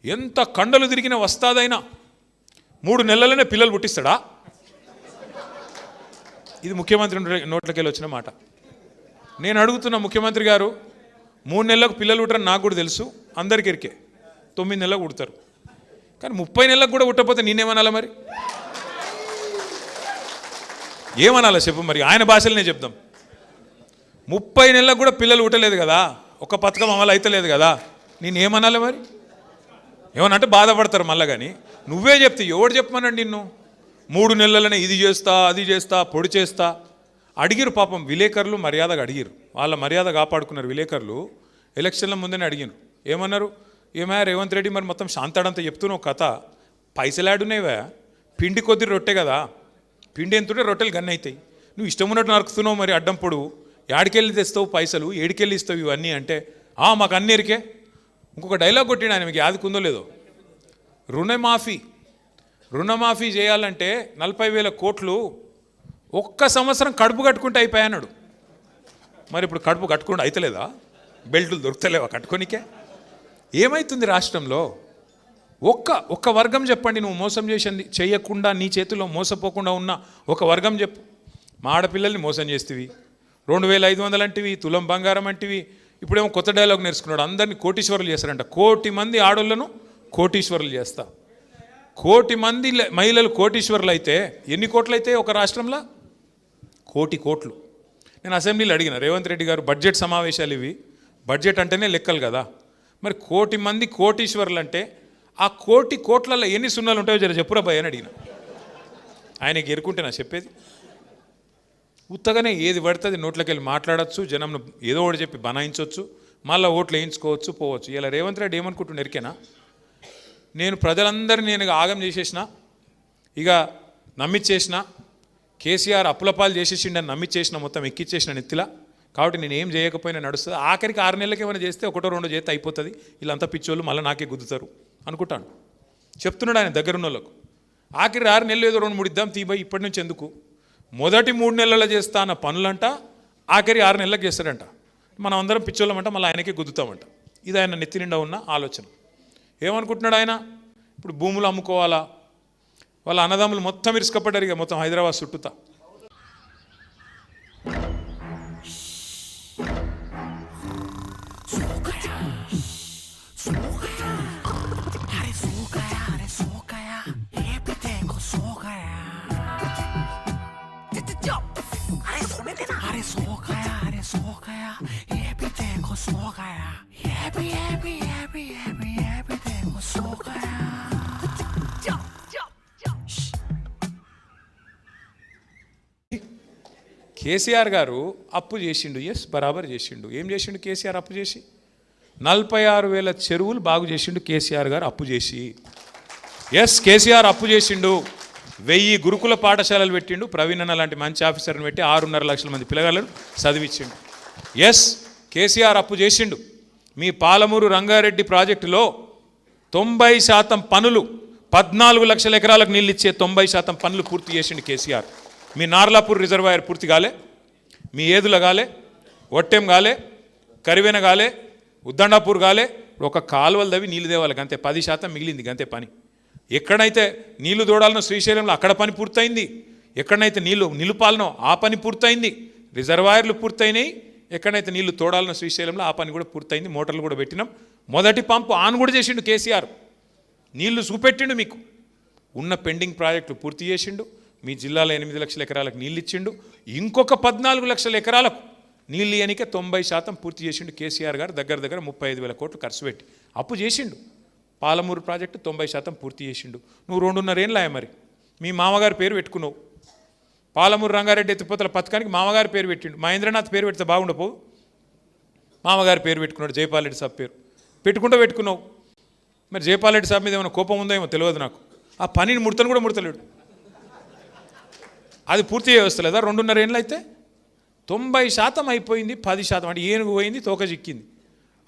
ఎంత కండలు తిరిగిన వస్తాదైనా 3 నెలలనే పిల్లలు పుట్టిస్తాడా? ఇది ముఖ్యమంత్రి నోట్లకి వెళ్ళి వచ్చిన మాట. నేను అడుగుతున్న ముఖ్యమంత్రి గారు, 3 నెలలకు పిల్లలు పుట్టరని నాకు కూడా తెలుసు, అందరికి ఎరికే. 9 నెలలకు పుడతారు, కానీ 30 నెలలకు కూడా పుట్టకపోతే నేనేమనాలా మరి? ఏమనాలా చెప్పు మరి, ఆయన భాషలనే చెప్దాం. 30 నెలలకు కూడా పిల్లలు పుట్టలేదు కదా, ఒక పథకం అమలు అవుతలేదు కదా, నేనేమనాలి మరి? ఏమనంటే బాధపడతారు మళ్ళా. కానీ నువ్వే చెప్తే ఎవడు చెప్పమనండి నిన్ను? 3 నెలలనే ఇది చేస్తా అది చేస్తా పొడి చేస్తా అడిగిరు. పాపం విలేకరులు మర్యాదగా అడిగిరు, వాళ్ళ మర్యాద కాపాడుకున్నారు విలేకరులు. ఎలక్షన్ల ముందే అడిగిరు, ఏమన్నారు, ఏమయ్యా రేవంత్ రెడ్డి మరి మొత్తం శాంతాడంతా చెప్తున్నావు కథ, పైసలాడునేవా, పిండి కొద్ది రొట్టె కదా, పిండి ఎంతుంటే రొట్టెలు గన్ని అవుతాయి, నువ్వు ఇష్టం ఉన్నట్టు నరుకుతున్నావు, మరి అడ్డం పొడు ఏడికెళ్ళి తెస్తావు పైసలు, ఏడికెళ్ళి ఇస్తావు ఇవన్నీ అంటే, మాకు అన్నీ ఎరికే. ఇంకొక డైలాగ్ కొట్టిండు ఆయన, మీకు యాదకుందో లేదో, రుణమాఫీ చేయాలంటే 40,000 కోట్లు ఒక్క సంవత్సరం కడుపు కట్టుకుంటే అయిపోయాన్నాడు. మరి ఇప్పుడు కడుపు కట్టుకుంటే అయితలేదా? బెల్టులు దొరుకుతలేవా కట్టుకోనికే? ఏమవుతుంది రాష్ట్రంలో? ఒక్క వర్గం చెప్పండి, నువ్వు మోసం చేసింది చేయకుండా నీ చేతిలో మోసపోకుండా ఉన్న ఒక వర్గం చెప్పు. మా ఆడపిల్లల్ని మోసం చేస్తేవి, 2,500 అంటివి, తులం బంగారం అంటివి. ఇప్పుడేమో కొత్త డైలాగ్ నేర్చుకున్నాడు, అందరినీ కోటీశ్వరులు చేస్తారంట. 1,000,000 మంది ఆడోళ్లను కోటీశ్వరులు చేస్తా. 1,000,000 మంది మహిళలు కోటీశ్వరులు అయితే ఎన్ని కోట్లు అయితే ఒక రాష్ట్రంలో? 1,000,000 కోట్లు. నేను అసెంబ్లీలో అడిగిన, రేవంత్ రెడ్డి గారు బడ్జెట్ సమావేశాలు ఇవి, బడ్జెట్ అంటేనే లెక్కలు కదా, మరి 1,000,000 మంది కోటీశ్వరులు అంటే ఆ 1,000,000 కోట్లలో ఎన్ని సున్నాలు ఉంటాయో జర చెప్పురా భయ్ అని అడిగిన. ఆయనకి ఎరుకుంటే నా చెప్పేది, ఉత్తగానే ఏది పడుతుంది నోట్లోకి వెళ్ళి మాట్లాడచ్చు, జనంను ఏదో ఒకటి చెప్పి బనాయించవచ్చు, మళ్ళీ ఓట్లు వేయించుకోవచ్చు పోవచ్చు. ఇలా రేవంత్ రెడ్డి ఏమనుకుంటున్నా ఎరికేనా, నేను ప్రజలందరినీ నేను ఆగం చేసేసిన, ఇక నమ్మిచ్చేసిన, కేసీఆర్ అప్పులపాలు చేసేసిండని నమ్మిచ్చేసిన, మొత్తం ఎక్కిచ్చేసిన నెత్తిలా, కాబట్టి నేను ఏం చేయకపోయినా నడుస్తుంది. ఆఖరికి 6 నెలలకి ఏమైనా చేస్తే 1-2 చేస్తే అయిపోతుంది, వీళ్ళంతా పిచ్చోళ్ళు మళ్ళీ నాకే గుద్దుతారు అనుకుంటాను. చెప్తున్నాడు ఆయన దగ్గరున్న వాళ్ళకు. ఆఖరి 6 నెలలు ఏదో 2-3 ఇద్దాం తీబాయి, ఇప్పటి నుంచి ఎందుకు, మొదటి 3 నెలల్లో చేస్తా అన్న పనులంట ఆఖరి 6 నెలలకు చేస్తాడంట. మనం అందరం పిచ్చోళ్ళమంట, మళ్ళీ ఆయనకే గుద్దుతామంట. ఇది ఆయన నెత్తి నిండా ఉన్న ఆలోచన. ఏమనుకుంటున్నాడు ఆయన, ఇప్పుడు భూములు అమ్ముకోవాలా, వాళ్ళ అన్నదమ్ములు మొత్తం ఇరుసుకపడ్డారు ఇక మొత్తం హైదరాబాద్ చుట్టూతా. కేసీఆర్ గారు అప్పు చేసిండు, ఎస్ బరాబర్ చేసిండు. ఏం చేసిండు కేసీఆర్ అప్పు చేసి? 46,000 చెరువులు బాగు చేసిండు కేసీఆర్ గారు అప్పు చేసి. ఎస్ కేసీఆర్ అప్పు చేసిండు. 1000 గురుకుల పాఠశాలలు పెట్టిండు, ప్రవీణ్ అన్న లాంటి మంచి ఆఫీసర్ని పెట్టి 6.5 లక్షల మంది పిల్లగాళ్ళను చదివించిండు. ఎస్ కేసీఆర్ అప్పు చేసిండు. మీ పాలమూరు రంగారెడ్డి ప్రాజెక్టులో 90% పనులు, 14 లక్షల ఎకరాలకు నీళ్ళు ఇచ్చే 90% పనులు పూర్తి చేసిండు కేసీఆర్. మీ నార్లాపూర్ రిజర్వాయర్ పూర్తి కాలే, మీ ఏదుల కాలే, ఒట్టెం కాలే, కరివెన కాలే, ఉద్దండాపూర్ కాలే. ఒక కాలువలు దవి నీళ్ళు దేవాలి అంతే, 10% మిగిలింది అంతే పని. ఎక్కడైతే నీళ్లు తోడాలనో శ్రీశైలంలో అక్కడ పని పూర్తయింది, ఎక్కడైతే నీళ్లు నిలుపాలనో ఆ పని పూర్తయింది, రిజర్వాయర్లు పూర్తయినాయి, ఎక్కడైతే నీళ్లు తోడాలనో శ్రీశైలంలో ఆ పని కూడా పూర్తయింది, మోటార్లు కూడా పెట్టినాం. మొదటి పంపు ఆన్ కూడా చేసిండు కేసీఆర్, నీళ్లు చూపెట్టిండు, మీకు ఉన్న పెండింగ్ ప్రాజెక్టులు పూర్తి చేసిండు. మీ జిల్లాలో 8 లక్షల ఎకరాలకు నీళ్ళు ఇచ్చిండు, ఇంకొక 14 లక్షల ఎకరాలకు నీళ్ళు ఇయనికే 90% పూర్తి చేసిండు కేసీఆర్ గారు. దగ్గర 35,000 కోట్లు ఖర్చు పెట్టి అప్పు చేసిండు. పాలమూరు ప్రాజెక్టు 90% పూర్తి చేసిండు. నువ్వు 2.5 ఏళ్ళాయ మరి మీ మామగారి పేరు పెట్టుకున్నావు. పాలమూరు రంగారెడ్డి ఎత్తిపోతల పథకానికి మామగారి పేరు పెట్టిండు. మహేంద్రనాథ్ పేరు పెడితే బాగుండపో. మామగారి పేరు పెట్టుకున్నాడు, జైపాల్ రెడ్డి సాబ్ పేరు పెట్టుకున్నావు. మరి జైపాల్ రెడ్డి సాబ్ మీద ఏమైనా కోపం ఉందో ఏమో తెలియదు నాకు. ఆ పనిని ముడతను కూడా ముడతలేడు. అది పూర్తి చేయవస్తలేదా? 2.5 ఏళ్ళు అయితే 90% అయిపోయింది. 10% అంటే ఏనుగు పోయింది, తోక చిక్కింది.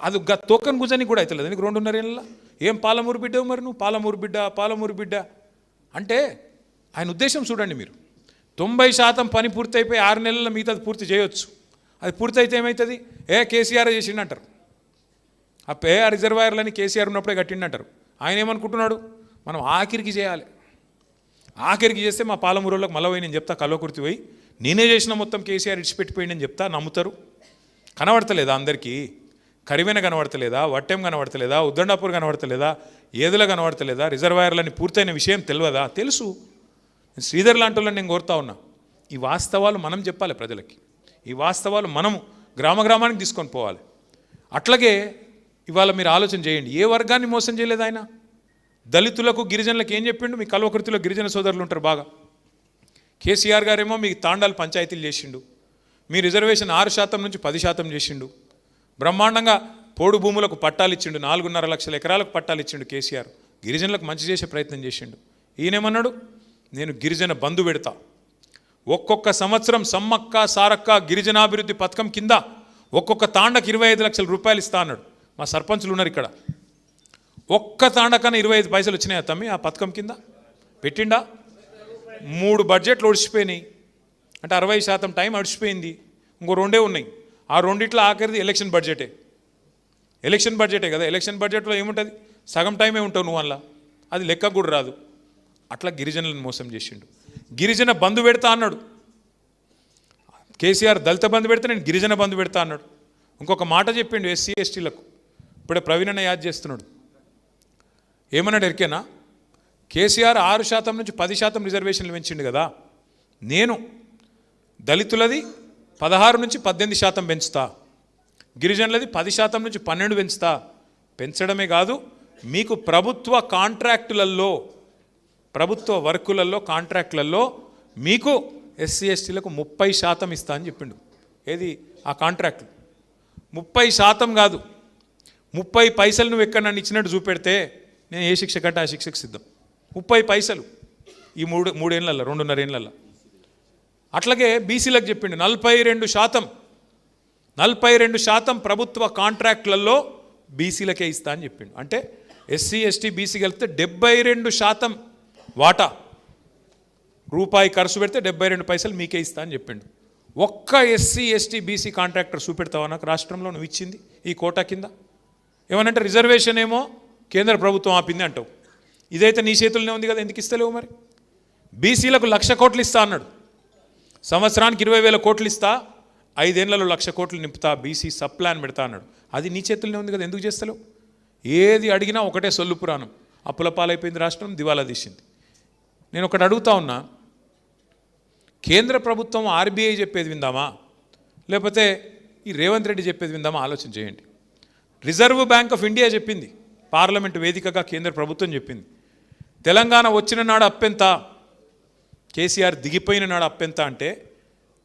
అది తోకను గుజని కూడా అవుతలేదు నీకు 2.5 ఏళ్ళ. ఏం పాలమూరు బిడ్డవు మరి నువ్వు? పాలమూరు బిడ్డ అంటే ఆయన ఉద్దేశం చూడండి మీరు. 90% పని పూర్తి అయిపోయి 6 నెలల మిగతా అది పూర్తి చేయొచ్చు. అది పూర్తి అయితే ఏమవుతుంది? కేసీఆర్ చేసిండు అంటారు. ఆ రిజర్వాయర్లని కేసీఆర్ ఉన్నప్పుడే కట్టిండంటారు. ఆయన ఏమనుకుంటున్నాడు? మనం ఆఖరికి చేయాలి. ఆఖరికి చేస్తే మా పాలమూరు వాళ్ళకి మళ్ళీ పోయి నేను చెప్తా, కల్వకుర్తి పోయి నేనే చేసిన మొత్తం కేసీఆర్ ఇడిచిపెట్టిపోయింది అని చెప్తా. నమ్ముతారు? కనబడతలేదా అందరికీ? కరివెన కనబడతలేదా? వట్టెం కనబడతలేదా? ఉద్దండాపూర్ కనబడతలేదా? ఏదుల కనబడతలేదా? రిజర్వాయర్లని పూర్తయిన విషయం తెలియదా? తెలుసు. శ్రీధర్ లాంటి వాళ్ళని నేను కోరుతా ఉన్నా. ఈ వాస్తవాలు మనం చెప్పాలి ప్రజలకి. ఈ వాస్తవాలు మనము గ్రామానికి తీసుకొని పోవాలి. అట్లాగే ఇవాళ మీరు ఆలోచన చేయండి. ఏ వర్గాన్ని మోసం చేయలేదు ఆయన? దళితులకు గిరిజనులకు ఏం చెప్పిండు? మీ కల్వకుర్తిలో గిరిజన సోదరులు ఉంటారు బాగా. కేసీఆర్ గారేమో మీకు తాండాలు పంచాయతీలు చేసిండు. మీ రిజర్వేషన్ 6% నుంచి 10% చేసిండు. బ్రహ్మాండంగా పోడు భూములకు పట్టాలు ఇచ్చిండు. 4.5 లక్షల ఎకరాలకు పట్టాలు ఇచ్చిండు కేసీఆర్. గిరిజనులకు మంచి చేసే ప్రయత్నం చేసిండు. ఈయనేమన్నాడు? నేను గిరిజన బంధు పెడతా. ఒక్కొక్క సంవత్సరం సమ్మక్క సారక్క గిరిజనాభివృద్ధి పథకం కింద ఒక్కొక్క తాండకు 25 లక్షల రూపాయలు ఇస్తా అన్నాడు. మా సర్పంచులు ఉన్నారు ఇక్కడ. ఒక్క తాండకన్నా 25 పైసలు వచ్చినాయా తమ్మి ఆ పథకం కింద? పెట్టిండా? 3 బడ్జెట్లు ఒడిచిపోయినాయి. అంటే 60% టైం అడిచిపోయింది. ఇంకో 2 ఉన్నాయి. ఆ 2 ఆఖరిది ఎలక్షన్ బడ్జెటే కదా. ఎలక్షన్ బడ్జెట్లో ఏముంటుంది? సగం టైమే ఉంటావు నువ్వు అలా. అది లెక్క కూడా రాదు. అట్లా గిరిజనులను మోసం చేసిండు. గిరిజన బంధు పెడతా అన్నాడు కేసీఆర్. దళిత బంధు పెడితే నేను గిరిజన బంధు పెడతా అన్నాడు. ఇంకొక మాట చెప్పిండు ఎస్సీ ఎస్టీలకు. ఇప్పుడే ప్రవీణ్ యాద్ చేస్తున్నాడు. ఏమన్నాడు ఎరికేనా? కేసీఆర్ 6% నుంచి 10% రిజర్వేషన్లు పెంచిండు కదా. నేను దళితులది 16 నుంచి 18% పెంచుతా, గిరిజనులది 10% నుంచి 12 పెంచుతా. పెంచడమే కాదు, మీకు ప్రభుత్వ కాంట్రాక్టులలో, ప్రభుత్వ వర్కులలో, కాంట్రాక్టులలో మీకు ఎస్సీ ఎస్టీలకు 30% ఇస్తా అని చెప్పిండు. ఏది ఆ కాంట్రాక్టులు? 30% కాదు, 30 పైసలు నువ్వు ఎక్కడ నన్ను ఇచ్చినట్టు చూపెడితే నేను ఏ శిక్ష కంటే ఆ శిక్షకు సిద్ధం. 30 పైసలు ఈ 3 ఏళ్ళల్లో, 2.5 ఏళ్ళల్లో. అట్లాగే బీసీలకు చెప్పిండు 42% ప్రభుత్వ కాంట్రాక్టులలో బీసీలకే ఇస్తా అని చెప్పిండు. అంటే ఎస్సీ ఎస్టీ బీసీ కలిపితే 72% వాటా. రూపాయి ఖర్చు పెడితే 72 పైసలు మీకే ఇస్తా అని చెప్పిండు. ఒక్క ఎస్సీ ఎస్టీ బీసీ కాంట్రాక్టర్ చూపెడతావా నాకు రాష్ట్రంలో నువ్వు ఇచ్చింది ఈ కోటా కింద? ఏమనంటే రిజర్వేషన్ ఏమో కేంద్ర ప్రభుత్వం ఆపింది అంటావు. ఇదైతే నీ చేతుల్లోనే ఉంది కదా, ఎందుకు ఇస్తలేవు మరి? బీసీలకు 1,00,000 కోట్లు ఇస్తా అన్నాడు. సంవత్సరానికి 20,000 కోట్లు ఇస్తా, 5 ఏళ్లలో 1,00,000 కోట్లు నింపుతా, బీసీ సబ్ ప్లాన్ పెడతా అన్నాడు. అది నీ చేతుల్లోనే ఉంది కదా, ఎందుకు చేస్తలేవు? ఏది అడిగినా ఒకటే సొల్లు పురాణం. అప్పుల పాలైపోయింది రాష్ట్రం, దివాలా తీసింది. నేను ఒకటి అడుగుతా ఉన్నా, కేంద్ర ప్రభుత్వం ఆర్బీఐ చెప్పేది విందామా, లేకపోతే ఈ రేవంత్ రెడ్డి చెప్పేది విందామా? ఆలోచన చేయండి. రిజర్వ్ బ్యాంక్ ఆఫ్ ఇండియా చెప్పింది, పార్లమెంటు వేదికగా కేంద్ర ప్రభుత్వం చెప్పింది, తెలంగాణ వచ్చిన నాడు అప్పెంత, కేసీఆర్ దిగిపోయిన నాడు అప్పెంత అంటే,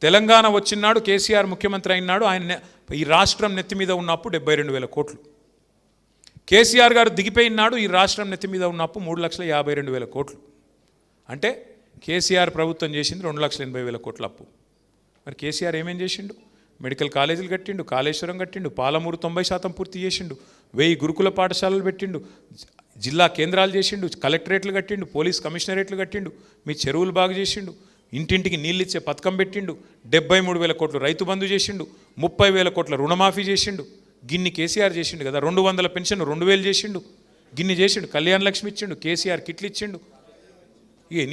తెలంగాణ వచ్చినాడు కేసీఆర్ ముఖ్యమంత్రి అయినాడు, ఆయన ఈ రాష్ట్రం నెత్తి మీద ఉన్నప్పుడు 72,000 కోట్లు. కేసీఆర్ గారు దిగిపోయినాడు ఈ రాష్ట్రం నెత్తి మీద ఉన్నప్పుడు 3,52,000 కోట్లు. అంటే కేసీఆర్ ప్రభుత్వం చేసింది 2,80,000 కోట్ల అప్పు. మరి కేసీఆర్ ఏమేం చేసిండు? మెడికల్ కాలేజీలు కట్టిండు, కాళేశ్వరం కట్టిండు, పాలమూరు 90% పూర్తి చేసిండు, 1000 గురుకుల పాఠశాలలు పెట్టిండు, జిల్లా కేంద్రాలు చేసిండు, కలెక్టరేట్లు కట్టిండు, పోలీస్ కమిషనరేట్లు కట్టిండు, మీ చెరువులు బాగు చేసిండు, ఇంటింటికి నీళ్ళు ఇచ్చే పథకం పెట్టిండు, 73,000 కోట్లు రైతు బంధు చేసిండు, 30,000 కోట్ల రుణమాఫీ చేసిండు. గిన్ని కేసీఆర్ చేసిండు కదా. 200 పెన్షన్ 2,000 చేసిండు, గిన్ని చేసిండు. కళ్యాణ లక్ష్మి ఇచ్చిండు, కేసీఆర్ కిట్లు ఇచ్చిండు.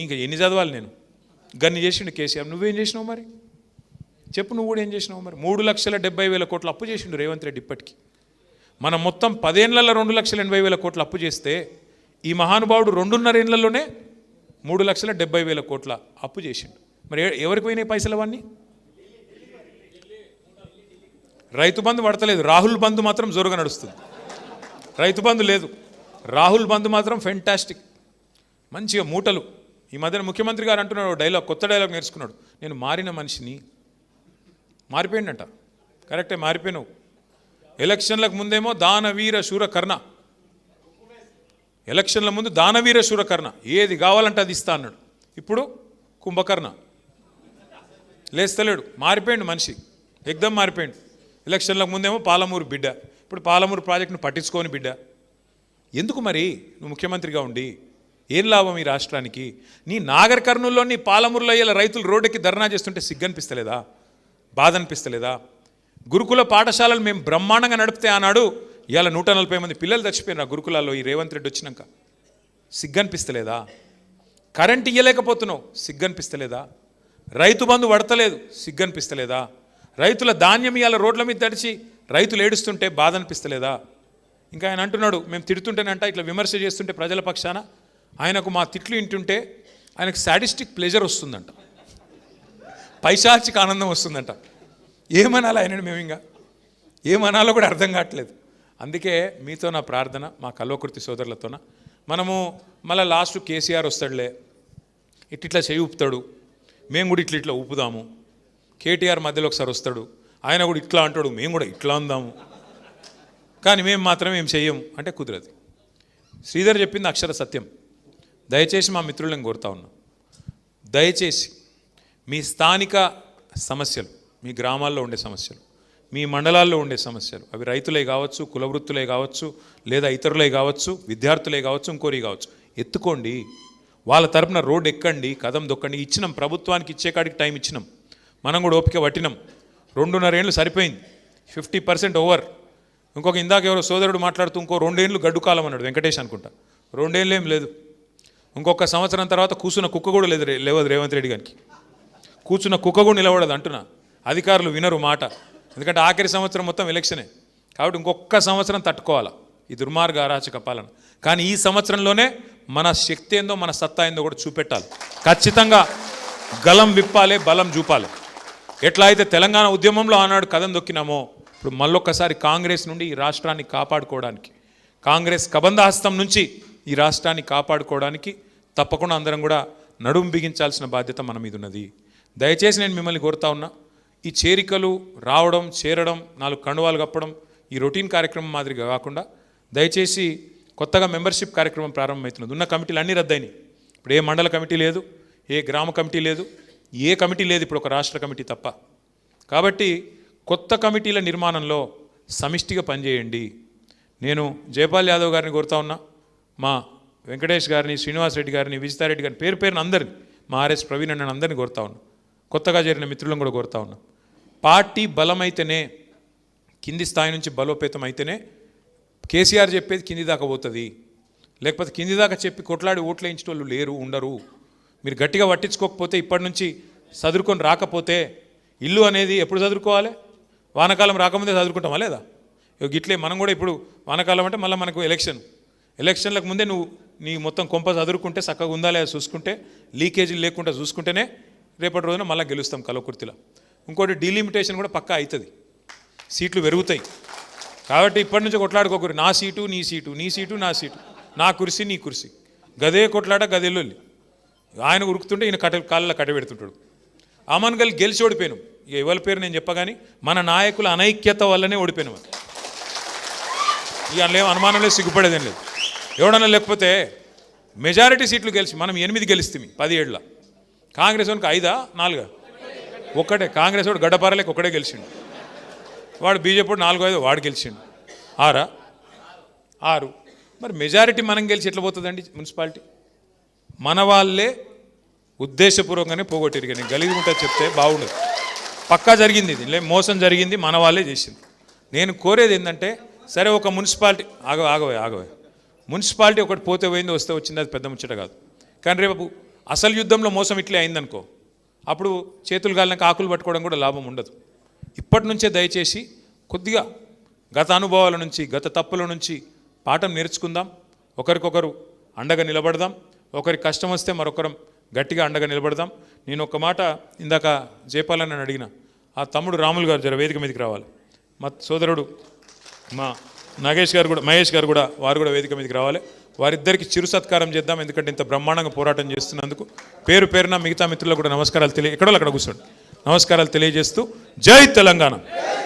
ఇంకా ఎన్ని చదవాలి నేను? గన్ని చేసిండు కేసీఆర్. నువ్వేం చేసినావు మరి చెప్పు? నువ్వు కూడా ఏం చేసినావు మరి? 3,70,000 కోట్ల అప్పు చేసిండు రేవంత్ రెడ్డి ఇప్పటికీ. మనం మొత్తం 10 ఏళ్లలో 2,80,000 కోట్ల అప్పు చేస్తే ఈ మహానుభావుడు 2.5 ఏళ్లలోనే 3,70,000 కోట్ల అప్పు చేసిండు. మరి ఎవరికి పోయినాయి పైసలు అవన్నీ? రైతు బంధు పడతలేదు, రాహుల్ బంధు మాత్రం జోరుగా నడుస్తుంది. రైతు బంధు లేదు, రాహుల్ బంధు మాత్రం ఫెంటాస్టిక్. మంచిగా మూటలు ఈ మధ్యన ముఖ్యమంత్రి గారు అంటున్నాడు డైలాగ్, కొత్త డైలాగ్ నేర్చుకున్నాడు, నేను మారిన మనిషిని. మారిపోయిందంట, కరెక్టే, మారిపోయినావు. ఎలక్షన్లకు ముందేమో దానవీర శూరకర్ణ, ఎలక్షన్ల ముందు దానవీర శూరకర్ణ, ఏది కావాలంటే అది ఇస్తా అన్నాడు. ఇప్పుడు కుంభకర్ణ, లేస్తలేడు, మారిపోయిండు మనిషి, ఎగ్దమ్ మారిపోయిండు. ఎలక్షన్లకు ముందేమో పాలమూరు బిడ్డ, ఇప్పుడు పాలమూరు ప్రాజెక్టును పట్టించుకోని బిడ్డ. ఎందుకు మరి నువ్వు ముఖ్యమంత్రిగా ఉండి ఏం లాభం ఈ రాష్ట్రానికి? నీ నాగర్ కర్నూలులో నీ పాలమూరులో అయ్యేలా రైతులు రోడ్డుకి ధర్నా చేస్తుంటే సిగ్గనిపిస్తలేదా, బాధ అనిపిస్తలేదా? గురుకుల పాఠశాలలు మేము బ్రహ్మాండంగా నడిపితే ఆనాడు ఇవాళ 140 మంది పిల్లలు చచ్చిపోయినారు ఆ గురుకులాల్లో ఈ రేవంత్ రెడ్డి వచ్చినాక. సిగ్గనిపిస్తలేదా? కరెంట్ ఇయ్యలేకపోతున్నావు, సిగ్గనిపిస్తలేదా? రైతు బంధు పడతలేదు, సిగ్గనిపిస్తలేదా? రైతుల ధాన్యం ఇవాళ రోడ్ల మీద తడిచి రైతులు ఏడుస్తుంటే బాధ అనిపిస్తలేదా? ఇంకా ఆయన అంటున్నాడు, మేము తిడుతుంటేనంట ఇట్లా విమర్శ చేస్తుంటే ప్రజల పక్షాన ఆయనకు మా తిట్లు వింటుంటే ఆయనకు సాడిస్టిక్ ప్లెజర్ వస్తుందంట, పైశాచిక ఆనందం వస్తుందంట. ఏమనాలి ఆయనని మేము, ఇంకా ఏమనాలో కూడా అర్థం కావట్లేదు. అందుకే మీతో నా ప్రార్థన, మా కల్వకుర్తి సోదరులతోన, మనము మళ్ళీ లాస్ట్ కేసీఆర్ వస్తాడులే, ఇట్లా చేయి ఊపుతాడు, మేము కూడా ఇట్లా ఊపుదాము. కేటీఆర్ మధ్యలో ఒకసారి వస్తాడు, ఆయన కూడా ఇట్లా అంటాడు, మేము కూడా ఇట్లా అందాము, కానీ మేము మాత్రం ఏం చెయ్యము అంటే కుదరదు. శ్రీధర్ చెప్పింది అక్షర సత్యం. దయచేసి మా మిత్రులను కోరుతా ఉన్నాం, దయచేసి మీ స్థానిక సమస్యలు, మీ గ్రామాల్లో ఉండే సమస్యలు, మీ మండలాల్లో ఉండే సమస్యలు, అవి రైతులే కావచ్చు, కులవృత్తులే కావచ్చు, లేదా ఇతరులే కావచ్చు, విద్యార్థులే కావచ్చు, ఇంకోరి కావచ్చు, ఎత్తుకోండి. వాళ్ళ తరపున రోడ్డు ఎక్కండి, కదం దొక్కండి. ఇచ్చినాం, ప్రభుత్వానికి ఇచ్చే కాడికి టైం ఇచ్చినాం, మనం కూడా ఓపిక పట్టినాం. 2.5 ఏళ్ళు సరిపోయింది, 50% ఓవర్. ఇంకొక ఇందాక ఎవరో సోదరుడు మాట్లాడుతూ ఇంకో 2 ఏళ్ళు గడ్డు కాలం అన్నాడు, వెంకటేష్ అనుకుంటా. 2 ఏళ్ళు ఏం లేదు, ఇంకొక సంవత్సరం తర్వాత కూర్చున్న కుక్క కూడా లేవదు రేవంత్ రెడ్డి గారికి. కూర్చున్న కుక్క కూడా నిలబడదు అంటున్నా. అధికారులు వినరు మాట, ఎందుకంటే ఆఖరి సంవత్సరం మొత్తం ఎలక్షనే కాబట్టి ఇంకొక సంవత్సరం తట్టుకోవాలా ఈ దుర్మార్గ అరాచక పాలన. కానీ ఈ సంవత్సరంలోనే మన శక్తి ఏందో, మన సత్తా ఏందో కూడా చూపెట్టాలి. ఖచ్చితంగా గలం విప్పాలి, బలం చూపాలి. ఎట్లా అయితే తెలంగాణ ఉద్యమంలో ఆనాడు కదం దొక్కినామో, ఇప్పుడు మళ్ళొక్కసారి కాంగ్రెస్ నుండి ఈ రాష్ట్రాన్ని కాపాడుకోవడానికి, కాంగ్రెస్ కబంధహస్తం నుంచి ఈ రాష్ట్రాన్ని కాపాడుకోవడానికి తప్పకుండా అందరం కూడా నడుము బిగించాల్సిన బాధ్యత మన మీద ఉన్నది. దయచేసి నేను మిమ్మల్ని కోరుతా ఉన్నా, ఈ చేరికలు రావడం, చేరడం, 4 కండువాలు కప్పడం, ఈ రొటీన్ కార్యక్రమం మాదిరిగా కాకుండా దయచేసి కొత్తగా మెంబర్షిప్ కార్యక్రమం ప్రారంభమవుతున్నది. ఉన్న కమిటీలు అన్నీ రద్దయినాయి. ఇప్పుడు ఏ మండల కమిటీ లేదు, ఏ గ్రామ కమిటీ లేదు, ఏ కమిటీ లేదు, ఇప్పుడు ఒక రాష్ట్ర కమిటీ తప్ప. కాబట్టి కొత్త కమిటీల నిర్మాణంలో సమిష్టిగా పనిచేయండి. నేను జయపాల్ యాదవ్ గారిని కోరుతా ఉన్నా, మా వెంకటేష్ గారిని, శ్రీనివాస్ రెడ్డి గారిని, విజితారెడ్డి గారిని, పేరు పేరున అందరిని, మా ఆర్ఎస్ ప్రవీణ్ అన్న అందరినీ కోరుతా ఉన్నా, కొత్తగా చేరిన మిత్రులను కూడా కోరుతా ఉన్నా. పార్టీ బలమైతేనే, కింది స్థాయి నుంచి బలోపేతం అయితేనే కేసీఆర్ చెప్పేది కింది దాకా పోతుంది. లేకపోతే కింది దాకా చెప్పి కొట్లాడి ఓట్లు వేయించే వాళ్ళు లేరు, ఉండరు. మీరు గట్టిగా పట్టించుకోకపోతే, ఇప్పటి నుంచి చదువుకొని రాకపోతే, ఇల్లు అనేది ఎప్పుడు చదువుకోవాలి? వానాకాలం రాకముందే చదువుకుంటామా లేదా? గిట్లే మనం కూడా ఇప్పుడు వానాకాలం అంటే మళ్ళీ మనకు ఎలక్షన్లకు ముందే నువ్వు నీ మొత్తం కొంప చదువుకుంటే, చక్కగా ఉందా లేదా చూసుకుంటే, లీకేజీలు లేకుండా చూసుకుంటేనే రేపటి రోజున మళ్ళీ గెలుస్తాం కల్వకుర్తిలో. ఇంకోటి డీలిమిటేషన్ కూడా పక్కా అవుతుంది, సీట్లు పెరుగుతాయి. కాబట్టి ఇప్పటి నుంచి కొట్లాడుకోకూడదు, నా సీటు నీ సీటు, నీ సీటు నా సీటు, నా కుర్సీ నీ కుర్సీ, గదే కొట్లాట గదేళ్ళొల్లి. ఆయన ఉరుకుతుంటే ఈయన కాళ్ళలో కట్టబెడుతుంటాడు. అమన్గల్ గెలిచి ఓడిపోయాను. ఇక ఎవరి పేరు నేను చెప్పగాని మన నాయకుల అనైక్యత వల్లనే ఓడిపోయాను. ఇక అందులో ఏం అనుమానం లేదు, సిగ్గుపడేదేం లేదు. ఎవడన్నా లేకపోతే మెజారిటీ సీట్లు గెలిచి మనం 8 గెలిస్తాం 10 ఏళ్ళ. కాంగ్రెస్ వానికి 5, 4, 1 కాంగ్రెస్ వాడు గడ్డపారలేక 1 గెలిచిండు. వాడు బీజేపీ 4, 5 వాడు గెలిచిండు. 6. మరి మెజారిటీ మనం గెలిచి ఎట్లా పోతుందండి మున్సిపాలిటీ? మన వాళ్ళే ఉద్దేశపూర్వకంగానే పోగొట్టిరు. నేను గలిగి ఉంటుంది చెప్తే బాగుండదు. పక్కా జరిగింది, ఇది మోసం జరిగింది, మన వాళ్ళే చేసింది. నేను కోరేది ఏంటంటే, సరే ఒక మున్సిపాలిటీ ఆగవే మున్సిపాలిటీ ఒకటి పోతే పోయింది, వస్తే వచ్చింది, అది పెద్ద ముచ్చట కాదు. కానీ రేపు అసలు యుద్ధంలో మోసం ఇట్లే అయిందనుకో, అప్పుడు చేతులు గాలినాక ఆకులు పట్టుకోవడం కూడా లాభం ఉండదు. ఇప్పటి నుంచే దయచేసి కొద్దిగా గత అనుభవాల నుంచి, గత తప్పుల నుంచి పాఠం నేర్చుకుందాం. ఒకరికొకరు అండగా నిలబడదాం. ఒకరికి కష్టం వస్తే మరొకరం గట్టిగా అండగా నిలబడదాం. నేను ఒక మాట ఇందాక జయపాలని అడిగిన, ఆ తమ్ముడు రాములు గారు జర వేదిక మీదకి రావాలి. మా సోదరుడు మా మహేష్ గారు కూడా వారు కూడా వేదిక మీదకి రావాలి. వారిద్దరికి చిరు సత్కారం చేద్దాం, ఎందుకంటే ఇంత బ్రహ్మాండంగా పోరాటం చేస్తున్నందుకు. పేరు పేరున మిగతా మిత్రులకు కూడా నమస్కారాలు ఎక్కడో అక్కడ కూర్చోండి. నమస్కారాలు తెలియజేస్తూ జై తెలంగాణ.